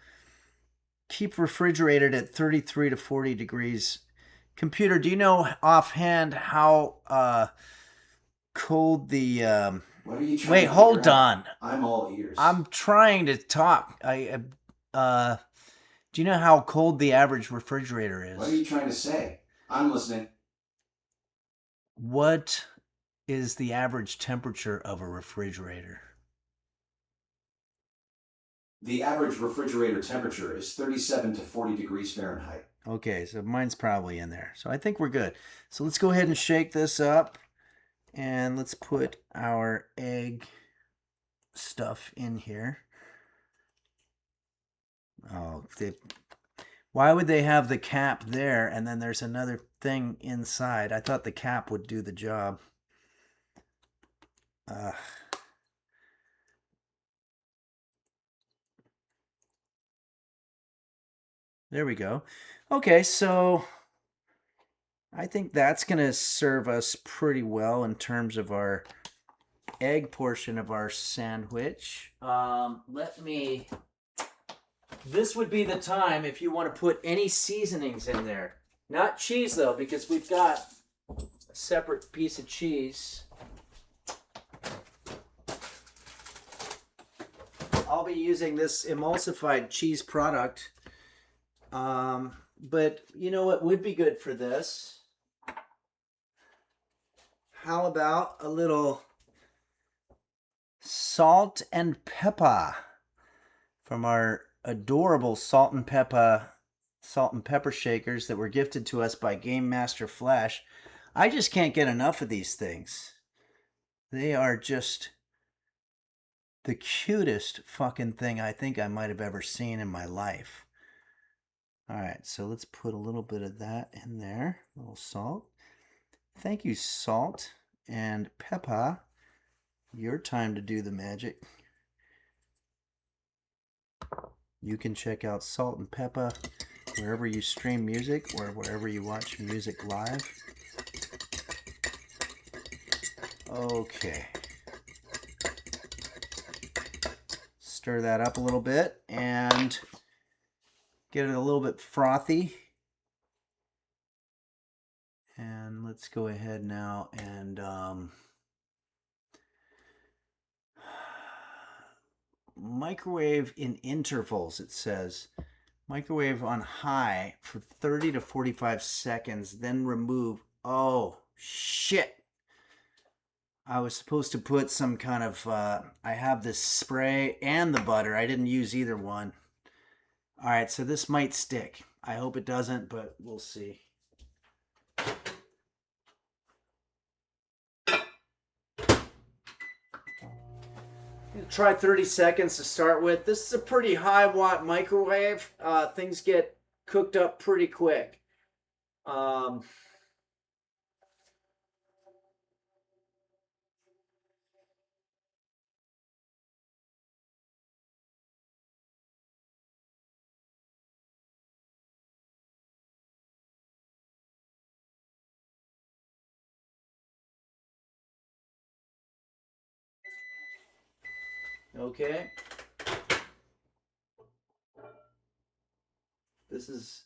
keep refrigerated at 33 to 40 degrees. Computer, do you know offhand how cold the... What are you trying Wait, to hold figure out? on. I'm all ears. I'm trying to talk. Do you know how cold the average refrigerator is? What are you trying to say? I'm listening. What is the average temperature of a refrigerator? The average refrigerator temperature is 37 to 40 degrees Fahrenheit. Okay, so mine's probably in there. So I think we're good. So let's go ahead and shake this up. And let's put our egg stuff in here. Oh, why would they have the cap there and then there's another thing inside? I thought the cap would do the job. There we go. Okay, so I think that's going to serve us pretty well in terms of our egg portion of our sandwich. This would be the time if you want to put any seasonings in there. Not cheese though, because we've got a separate piece of cheese. I'll be using this emulsified cheese product. But you know what would be good for this? How about a little salt and pepper from our adorable salt and pepper shakers that were gifted to us by Game Master Flash. I just can't get enough of these things. They are just the cutest fucking thing I think I might have ever seen in my life. All right, so let's put a little bit of that in there. A little salt. Thank you, salt and pepper. Your time to do the magic. You can check out Salt and Pepper wherever you stream music or wherever you watch music live. Okay. Stir that up a little bit and get it a little bit frothy. And let's go ahead now and microwave in intervals, it says. Microwave on high for 30 to 45 seconds, then remove. Oh, shit. I was supposed to put some kind of, I have this spray and the butter. I didn't use either one. All right, so this might stick. I hope it doesn't, but we'll see. Try 30 seconds to start with. This is a pretty high watt microwave. Things get cooked up pretty quick. Okay. This is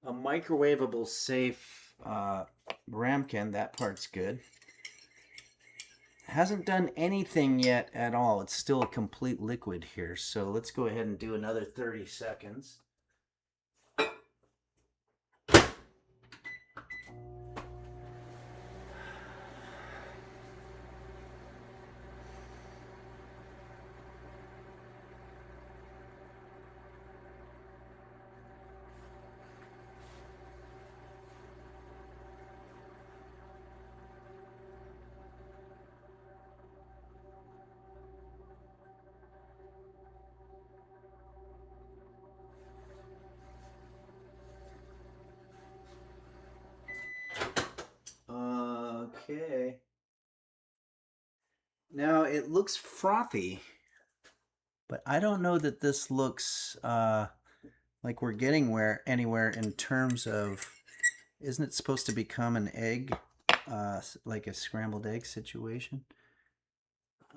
a microwavable safe ramekin. That part's good. Hasn't done anything yet at all. It's still a complete liquid here. So let's go ahead and do another 30 seconds. Okay. Now it looks frothy, but I don't know that this looks like we're getting anywhere in terms of, isn't it supposed to become an egg, like a scrambled egg situation?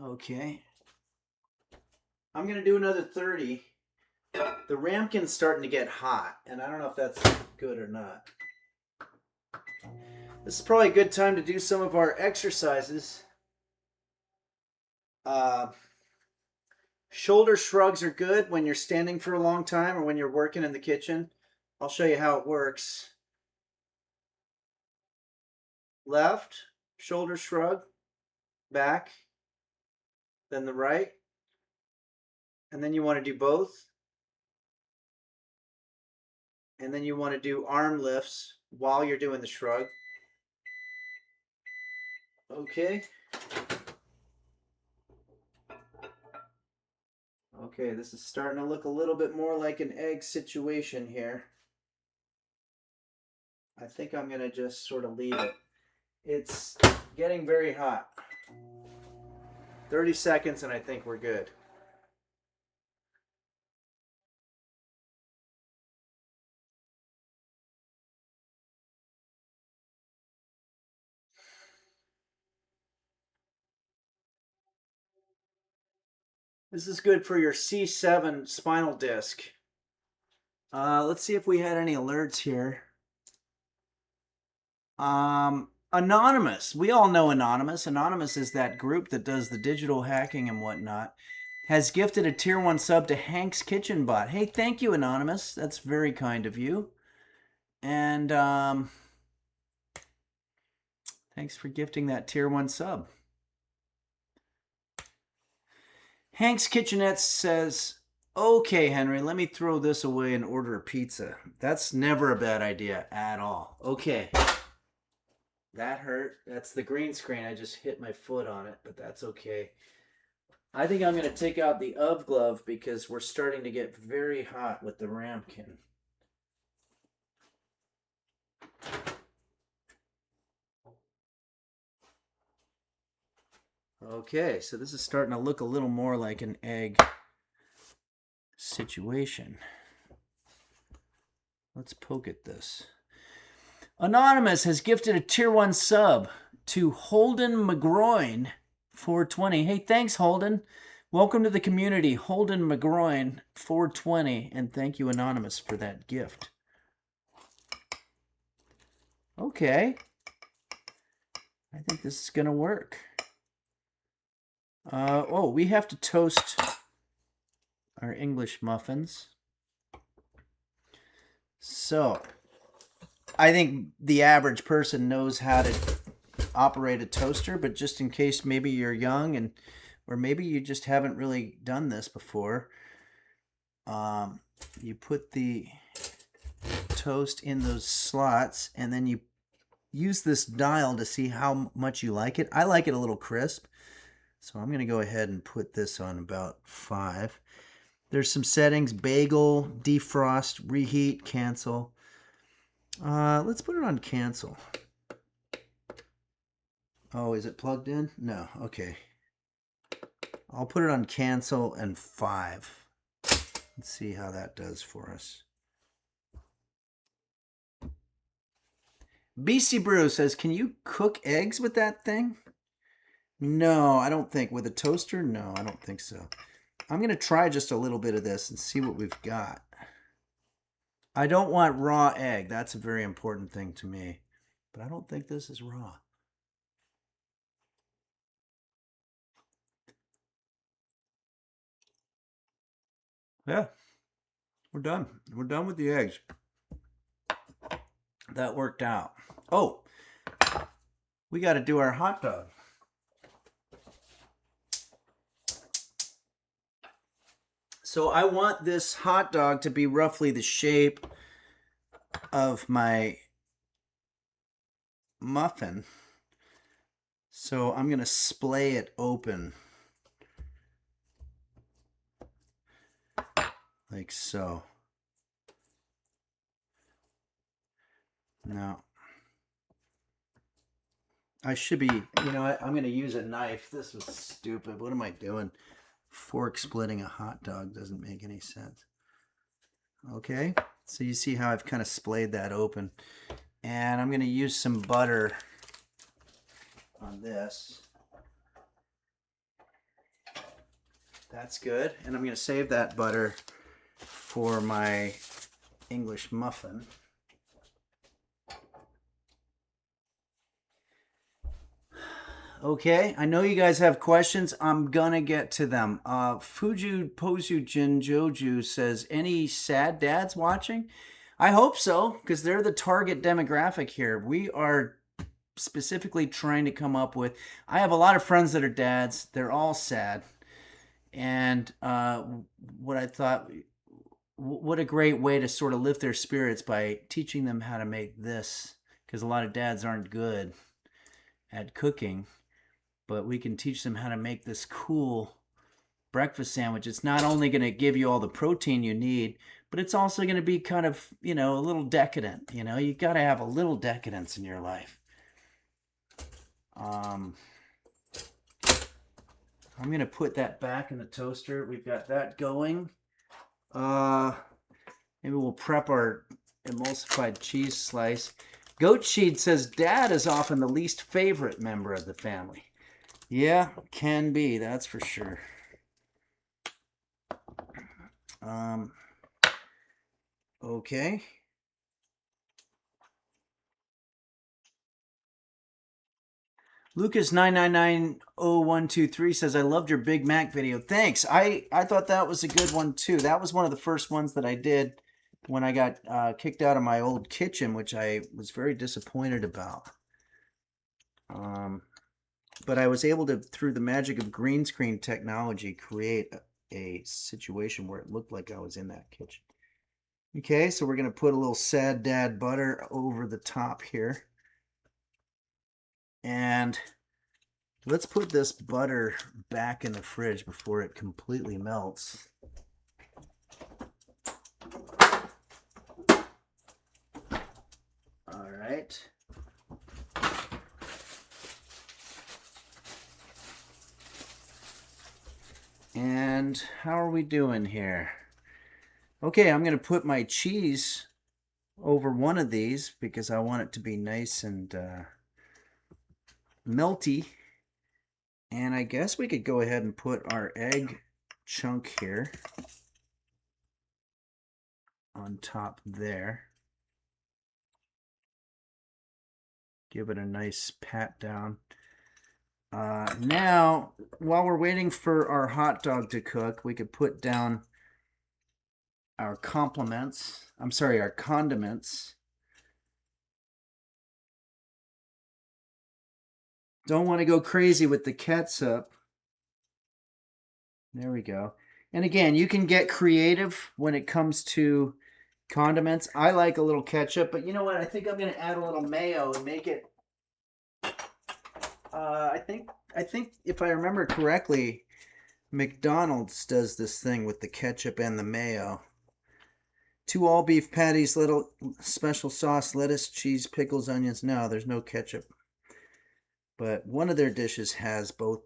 Okay. I'm going to do another 30. The ramekin's starting to get hot, and I don't know if that's good or not. This is probably a good time to do some of our exercises. Shoulder shrugs are good when you're standing for a long time or when you're working in the kitchen. I'll show you how it works. Left, shoulder shrug, back, then the right, and then you want to do both. And then you want to do arm lifts while you're doing the shrug. Okay. Okay, this is starting to look a little bit more like an egg situation here. I think I'm going to just sort of leave it. It's getting very hot. 30 seconds and I think we're good. This is good for your C7 spinal disc. Let's see if we had any alerts here. Anonymous. We all know Anonymous. Anonymous is that group that does the digital hacking and whatnot. Has gifted a tier 1 sub to Hank's Kitchen Bot. Hey, thank you, Anonymous. That's very kind of you. And thanks for gifting that tier 1 sub. Hank's Kitchenette says, okay, Henry, let me throw this away and order a pizza. That's never a bad idea at all. Okay. That hurt. That's the green screen. I just hit my foot on it, but that's okay. I think I'm going to take out the UV glove because we're starting to get very hot with the ramekin. Okay, so this is starting to look a little more like an egg situation. Let's poke at this. Anonymous has gifted a tier 1 sub to Holden McGroin 420. Hey, thanks, Holden. Welcome to the community, Holden McGroin 420, and thank you, Anonymous, for that gift. Okay. I think this is going to work. Oh, we have to toast our English muffins. So, I think the average person knows how to operate a toaster, but just in case maybe you're young and or maybe you just haven't really done this before, you put the toast in those slots and then you use this dial to see how much you like it. I like it a little crisp. So I'm going to go ahead and put this on about 5. There's some settings: bagel, defrost, reheat, cancel. Let's put it on cancel. Oh, is it plugged in? No. Okay. I'll put it on cancel and 5. Let's see how that does for us. BC Brew says, can you cook eggs with that thing? No, I don't think. With a toaster? No, I don't think so. I'm going to try just a little bit of this and see what we've got. I don't want raw egg. That's a very important thing to me. But I don't think this is raw. Yeah, we're done. We're done with the eggs. That worked out. Oh, we got to do our hot dog. So I want this hot dog to be roughly the shape of my muffin. So I'm going to splay it open like so. Now, I should be, I'm going to use a knife. This was stupid. What am I doing? Fork splitting a hot dog doesn't make any sense. Okay, so you see how I've kind of splayed that open. And I'm going to use some butter on this. That's good. And I'm going to save that butter for my English muffin. Okay, I know you guys have questions. I'm gonna get to them. Fuju Pozu Jin Joju says, any sad dads watching? I hope so, because they're the target demographic here. We are specifically trying to come up with... I have a lot of friends that are dads. They're all sad. And what I thought... What a great way to sort of lift their spirits by teaching them how to make this. Because a lot of dads aren't good at cooking. but we can teach them how to make this cool breakfast sandwich. It's not only going to give you all the protein you need, but it's also going to be kind of, a little decadent. You got to have a little decadence in your life. I'm going to put that back in the toaster. We've got that going. Maybe we'll prep our emulsified cheese slice. Goat Sheed says Dad is often the least favorite member of the family. Yeah, can be, that's for sure. Okay. Lucas 9990123 says, I loved your Big Mac video. Thanks. I thought that was a good one too. That was one of the first ones that I did when I got kicked out of my old kitchen, which I was very disappointed about. But I was able to, through the magic of green screen technology, create a situation where it looked like I was in that kitchen. Okay, so we're going to put a little Sad Dad butter over the top here. And let's put this butter back in the fridge before it completely melts. All right. And how are we doing here? Okay, I'm going to put my cheese over one of these because I want it to be nice and melty. And I guess we could go ahead and put our egg chunk here on top there. Give it a nice pat down. Now, while we're waiting for our hot dog to cook, we could put down our condiments. Don't want to go crazy with the catsup. There we go. And again, you can get creative when it comes to condiments. I like a little ketchup, but you know what? I think I'm going to add a little mayo and make it. I think if I remember correctly, McDonald's does this thing with the ketchup and the mayo. 2 all beef patties, little special sauce, lettuce, cheese, pickles, onions. No, there's no ketchup. But one of their dishes has both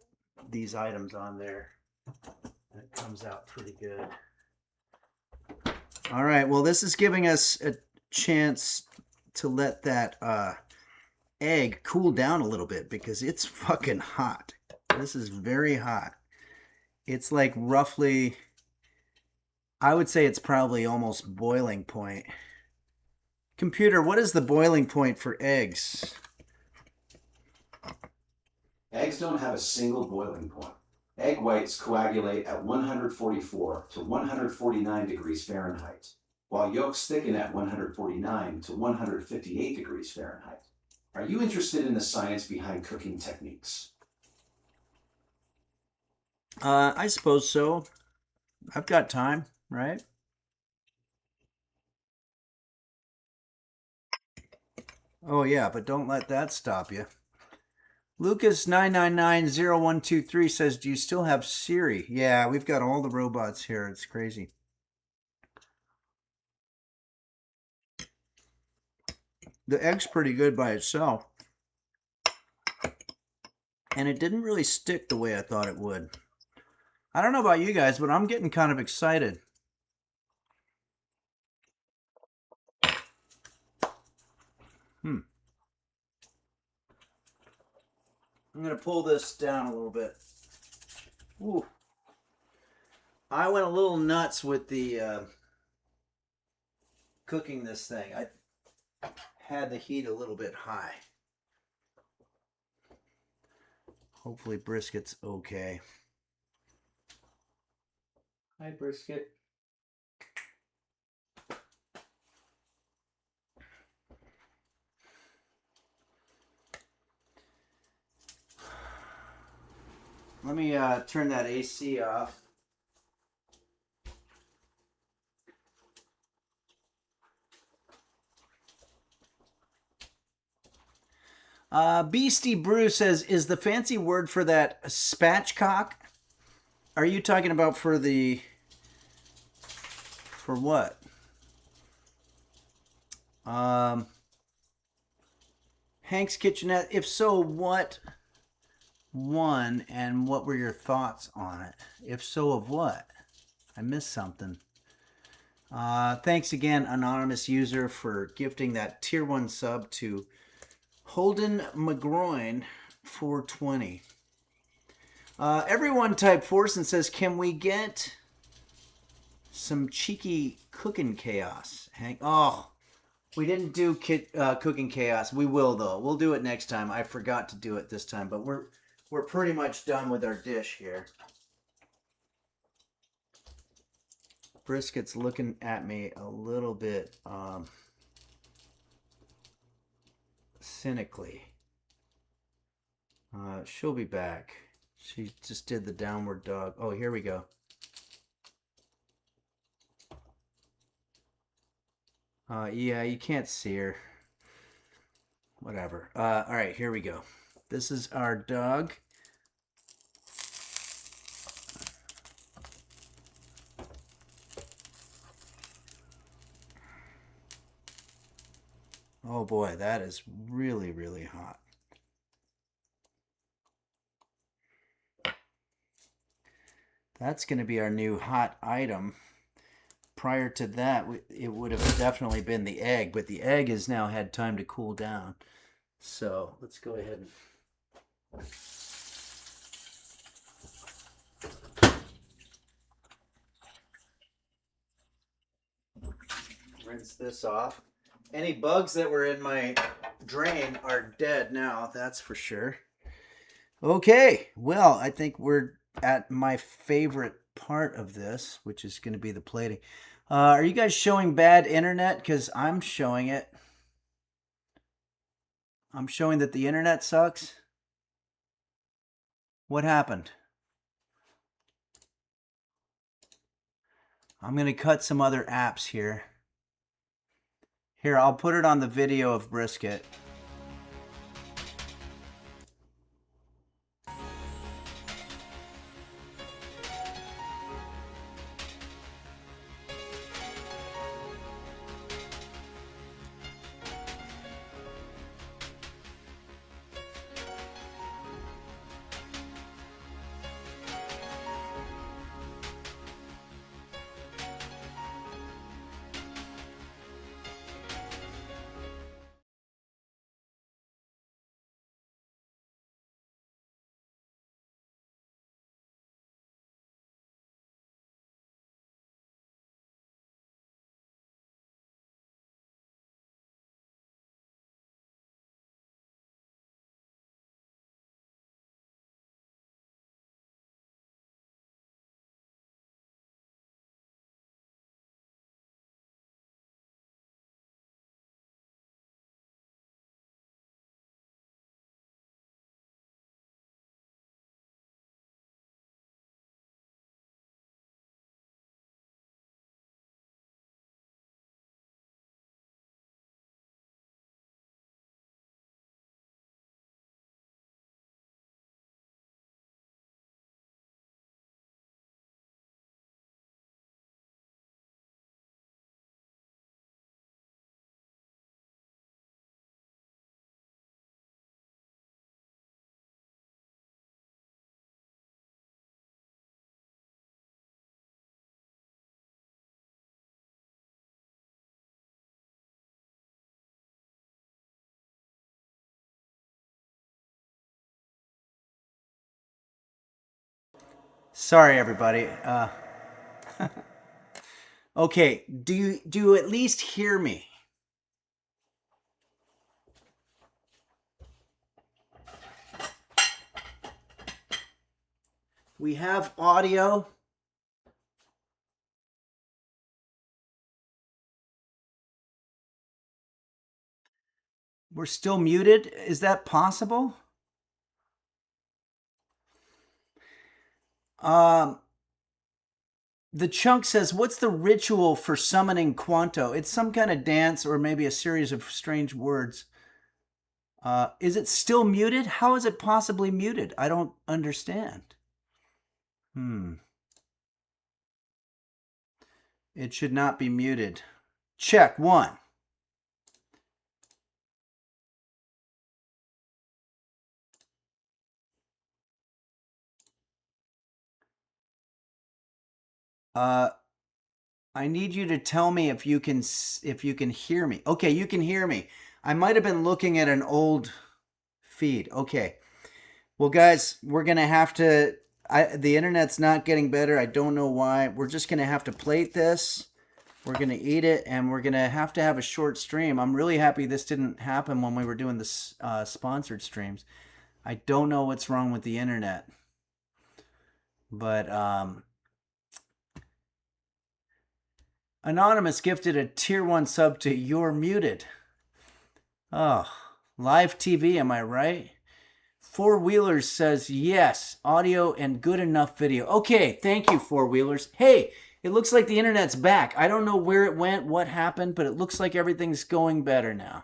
these items on there. It comes out pretty good. All right, well, this is giving us a chance to let that egg cool down a little bit because it's fucking hot. This is very hot. It's like roughly, I would say it's probably almost boiling point. Computer, what is the boiling point for eggs? Eggs don't have a single boiling point. Egg whites coagulate at 144 to 149 degrees Fahrenheit, while yolks thicken at 149 to 158 degrees Fahrenheit. Are you interested in the science behind cooking techniques? I suppose so. I've got time, right? Oh yeah, but don't let that stop you. Lucas 9990123 says, do you still have Siri? Yeah, we've got all the robots here. It's crazy. The egg's pretty good by itself. And it didn't really stick the way I thought it would. I don't know about you guys, but I'm getting kind of excited. I'm going to pull this down a little bit. Ooh. I went a little nuts with the cooking this thing. I had the heat a little bit high. Hopefully brisket's okay. Hi, brisket. Let me turn that AC off. Beastie Brew says, is the fancy word for that spatchcock? Are you talking about for what? Hank's Kitchenette. If so, what one, and what were your thoughts on it? If so, of what? I missed something. Thanks again, anonymous user, for gifting that tier 1 sub to Holden McGroin 420. Everyone type Force says, can we get some cheeky cooking chaos? Hank, oh, we didn't do cooking chaos. We will though. We'll do it next time. I forgot to do it this time, but we're pretty much done with our dish here. Brisket's looking at me a little bit cynically. She'll be back. She just did the downward dog. Oh, here we go. Yeah, you can't see her. Whatever. All right, here we go. This is our dog. Oh boy, that is really, really hot. That's going to be our new hot item. Prior to that, it would have definitely been the egg, but the egg has now had time to cool down. So let's go ahead and rinse this off. Any bugs that were in my drain are dead now, that's for sure. Okay, well, I think we're at my favorite part of this, which is going to be the plating. Are you guys showing bad internet? Because I'm showing it. I'm showing that the internet sucks. What happened? I'm going to cut some other apps here. Here, I'll put it on the video of brisket. Sorry, everybody. Okay, do you at least hear me? We have audio. We're still muted. Is that possible? The chunk says, what's the ritual for summoning Quanto? It's some kind of dance or maybe a series of strange words. Is it still muted? How is it possibly muted? I don't understand. It should not be muted. Check 1. I need you to tell me if you can hear me. Okay, you can hear me. I might have been looking at an old feed. Okay. Well, guys, we're going to have to the internet's not getting better. I don't know why. We're just going to have to plate this. We're going to eat it, and we're going to have a short stream. I'm really happy this didn't happen when we were doing the sponsored streams. I don't know what's wrong with the internet. But Anonymous gifted a tier 1 sub to You're Muted. Oh, live TV, am I right? Four Wheelers says yes, audio and good enough video. Okay, thank you, Four Wheelers. Hey, it looks like the internet's back. I don't know where it went, what happened, but it looks like everything's going better now.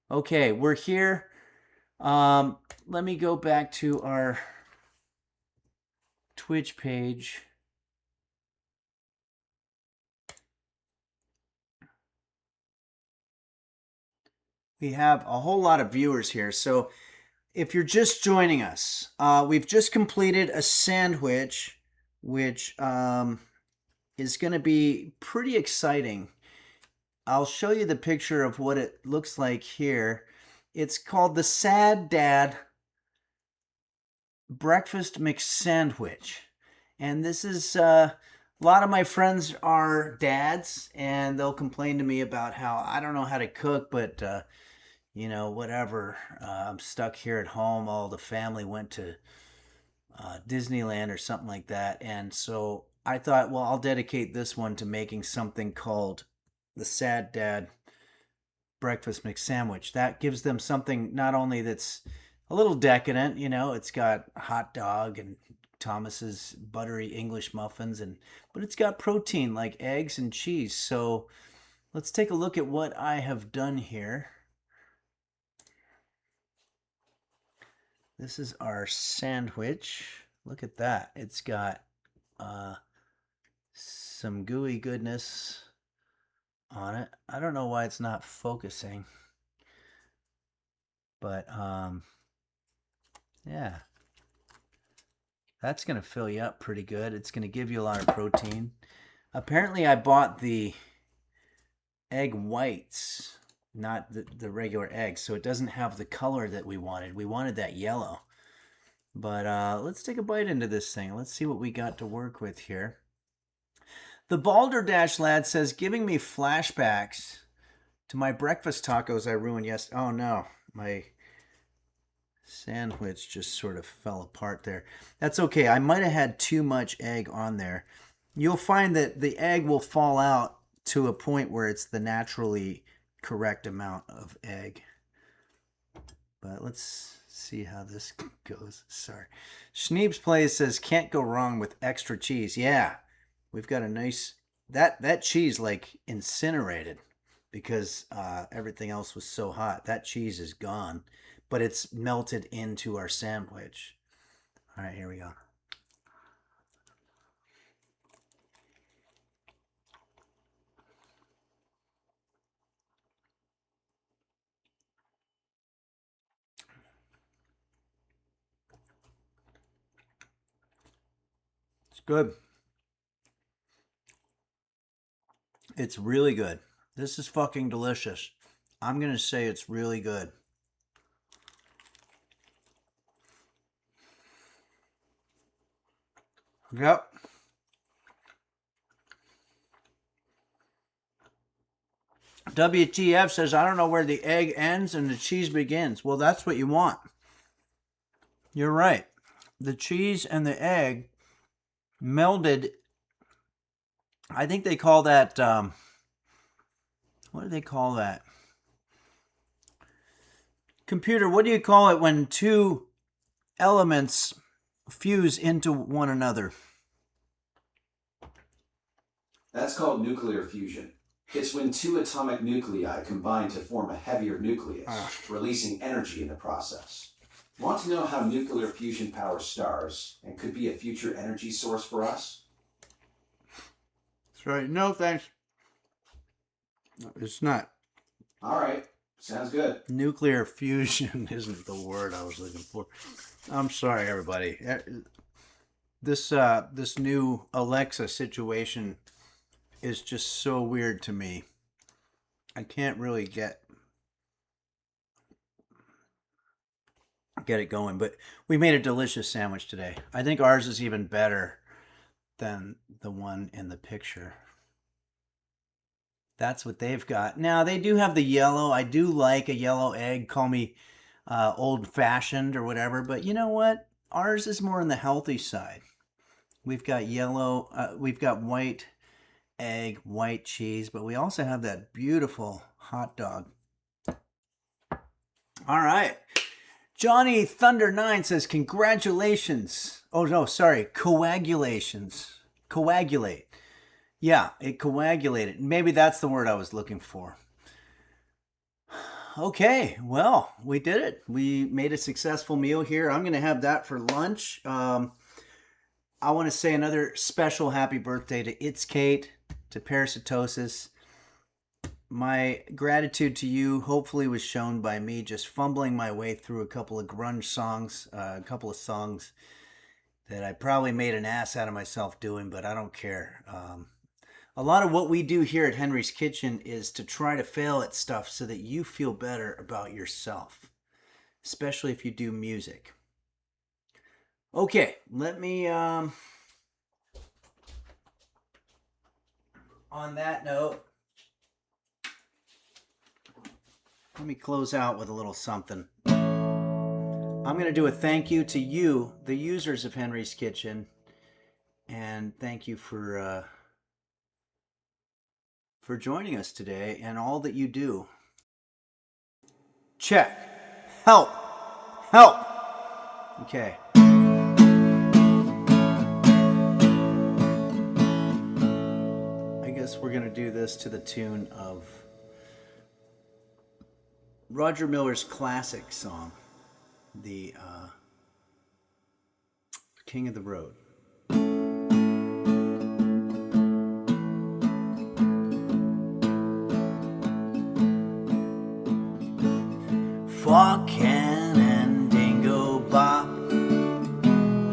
Okay, we're here. Let me go back to our Twitch page. We have a whole lot of viewers here. So if you're just joining us, we've just completed a sandwich, which is going to be pretty exciting. I'll show you the picture of what it looks like here. It's called the Sad Dad Breakfast McSandwich. And this is, a lot of my friends are dads, and they'll complain to me about how I don't know how to cook, but you know, whatever. I'm stuck here at home. All the family went to Disneyland or something like that. And so I thought, well, I'll dedicate this one to making something called the Sad Dad Breakfast McSandwich. That gives them something not only that's a little decadent, you know, it's got a hot dog and Thomas's buttery English muffins, but it's got protein like eggs and cheese. So let's take a look at what I have done here. This is our sandwich. Look at that. It's got some gooey goodness on it. I don't know why it's not focusing. But yeah. That's going to fill you up pretty good. It's going to give you a lot of protein. Apparently I bought the egg whites, not the regular eggs, so it doesn't have the color that we wanted. We wanted that yellow. But let's take a bite into this thing. Let's see what we got to work with here. The Balderdash lad says, giving me flashbacks to my breakfast tacos I ruined yesterday. Oh no, my sandwich just sort of fell apart there. That's okay. I might have had too much egg on there. You'll find that the egg will fall out to a point where it's the naturally correct amount of egg. But let's see how this goes. Sorry. Schneeb's Place says, can't go wrong with extra cheese. Yeah, we've got a nice, that cheese like incinerated because everything else was so hot. That cheese is gone, but it's melted into our sandwich. All right, here we go. It's good. It's really good. This is fucking delicious. I'm going to say it's really good. Yep. WTF says, I don't know where the egg ends and the cheese begins. Well, that's what you want. You're right. The cheese and the egg melded. I think they call that, what do they call that? Computer, what do you call it when two elements fuse into one another? That's called nuclear fusion. It's when two atomic nuclei combine to form a heavier nucleus, releasing energy in the process. Want to know how nuclear fusion powers stars and could be a future energy source for us? That's right. No, thanks. It's not. All right, sounds good. Nuclear fusion isn't the word I was looking for. I'm sorry, everybody. This new Alexa situation is just so weird to me. I can't really get it going, but we made a delicious sandwich today. I think ours is even better than the one in the picture. That's what they've got. Now, they do have the yellow. I do like a yellow egg. Call me old-fashioned or whatever, but you know what? Ours is more on the healthy side. We've got yellow, we've got white egg, white cheese, but we also have that beautiful hot dog. All right. Johnny Thunder 9 says, congratulations. Oh, no, sorry. Coagulations. Coagulate. Yeah, it coagulated. Maybe that's the word I was looking for. Okay, well, we did it. We made a successful meal here. I'm going to have that for lunch. I want to say another special happy birthday to It's Kate, to Parasitosis. My gratitude to you hopefully was shown by me just fumbling my way through a couple of grunge songs, a couple of songs that I probably made an ass out of myself doing, but I don't care. A lot of what we do here at Henry's Kitchen is to try to fail at stuff so that you feel better about yourself, especially if you do music. Okay, let me, on that note, let me close out with a little something. I'm going to do a thank you to you, the users of Henry's Kitchen, and thank you for joining us today and all that you do. Check. Help. Help. Okay. I guess we're going to do this to the tune of Roger Miller's classic song, the King of the Road. Fawcan and Dingo Bop,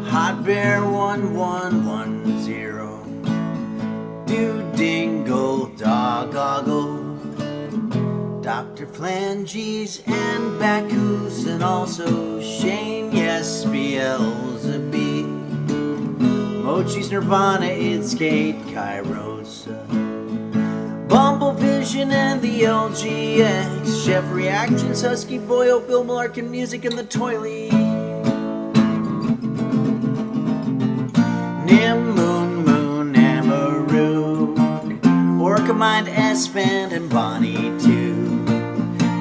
Hot Bear 1110, Do Dingle Dog Goggle, Dr. Flanges and Bacchus, and also Shane, yes, Beelzebub, Mochi's Nirvana, It's Kate, Kairosa, Bumble Vision and the LGX, Chef Reactions, Husky Boyle, Bill Larkin Music and the Toilet, Nim Moon Amaroon, Orca Mind, S-Band and Bonnie too,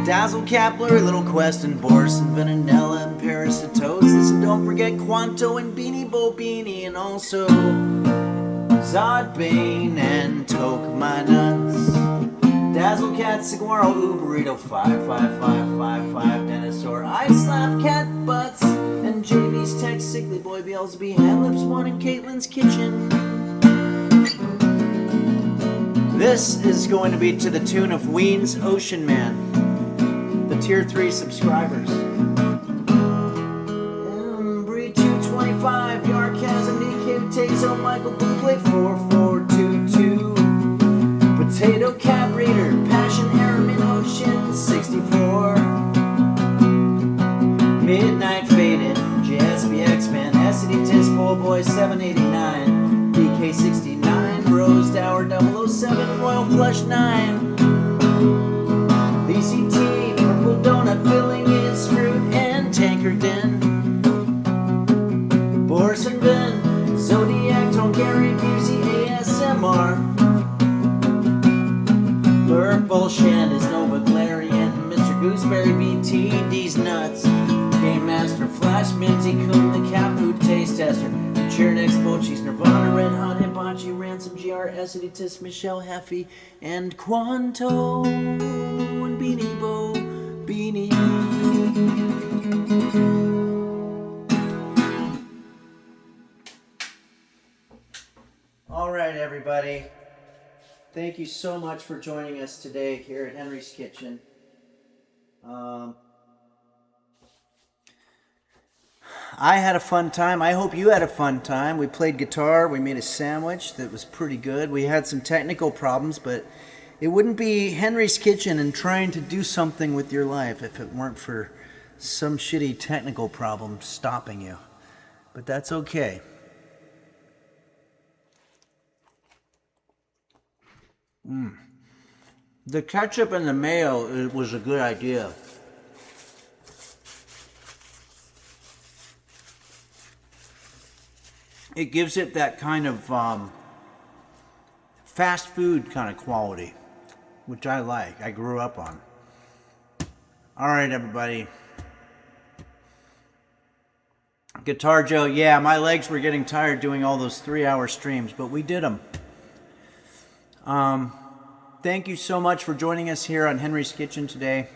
Dazzle Kapler, Little Quest and Boris and Vanilla and Parasitosis, and don't forget Quanto and Beanie Bo Beanie, and also Zod Bane and Toke My Nuts, Dazzle Cat, Saguaro, Uberito, 55555, Dinosaur, I Slap Cat Butts, and JV's Tech, Sickly Boy, Beelzebub, Handlips 1, and Caitlin's Kitchen. This is going to be to the tune of Ween's Ocean Man, the Tier 3 subscribers. Embry 225, Yarkasm, DK, Tazo, Michael Bublé, 4422, Potato Cab Reader, Passion Airman Ocean 64, Midnight Faded, JSBX Man, SCD Tis, Pole Boy 789, DK69, Rose Dower 007, Royal Flush 9, VCT, Purple Donut Filling Its Fruit, and Tankerton, Boris and Ben, Zodiac, Tongarry, Busey, ASMR, Purple Shandiz, Nova Clarion, Mr. Gooseberry, BT, D's Nuts, Game Master, Flash, Minty, Coon, the Cat Food Taste Tester, Sharon X Bochis, Nirvana, Red Hot, Hibachi, Ransom, GR, Essiditis, Michelle Heffy, and Quanto, and Beanie Bo, Beanie. All right, everybody. Thank you so much for joining us today here at Henry's Kitchen. I had a fun time. I hope you had a fun time. We played guitar. We made a sandwich that was pretty good. We had some technical problems, but it wouldn't be Henry's Kitchen and trying to do something with your life if it weren't for some shitty technical problem stopping you. But that's okay. The ketchup and the mayo was a good idea. It gives it that kind of fast food kind of quality, which I like. I grew up on. All right, everybody. Guitar Joe, yeah, my legs were getting tired doing all those 3-hour streams, but we did them. Thank you so much for joining us here on Henry's Kitchen today.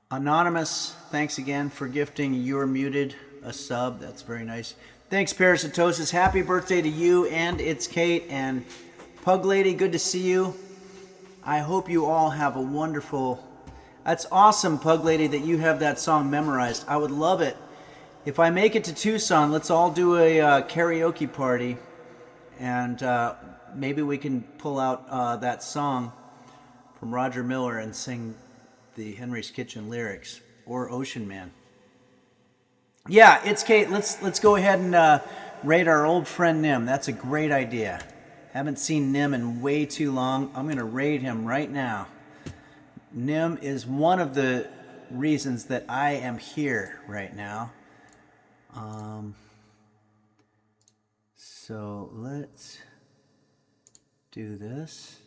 Anonymous, thanks again for gifting You're Muted a sub. That's very nice. Thanks, Parasitosis. Happy birthday to you, and it's Kate. And Pug Lady, good to see you. I hope you all have a wonderful... That's awesome, Pug Lady, that you have that song memorized. I would love it. If I make it to Tucson, let's all do a karaoke party. And maybe we can pull out that song from Roger Miller and sing the Henry's Kitchen lyrics, or Ocean Man. Yeah, it's Kate. Let's go ahead and raid our old friend Nim. That's a great idea. Haven't seen Nim in way too long. I'm going to raid him right now. Nim is one of the reasons that I am here right now. So let's do this.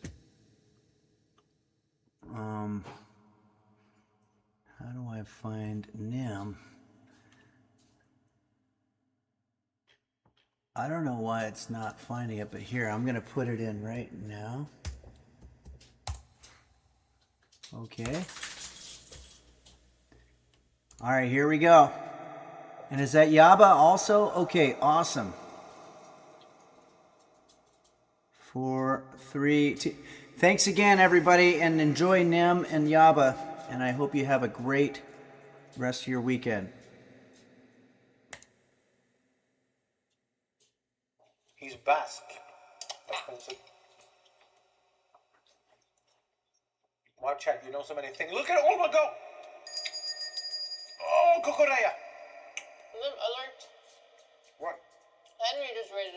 How do I find Nim? I don't know why it's not finding it, but here, I'm going to put it in right now. Okay. All right, here we go. And is that Yaba also? Okay, awesome. 4, 3, 2. Thanks again, everybody, and enjoy Nim and Yaba. And I hope you have a great rest of your weekend. He's Basque. Watch out, you know so many things. Look at it, oh my god! Oh, Kokoraya! Alert. What? Henry just raided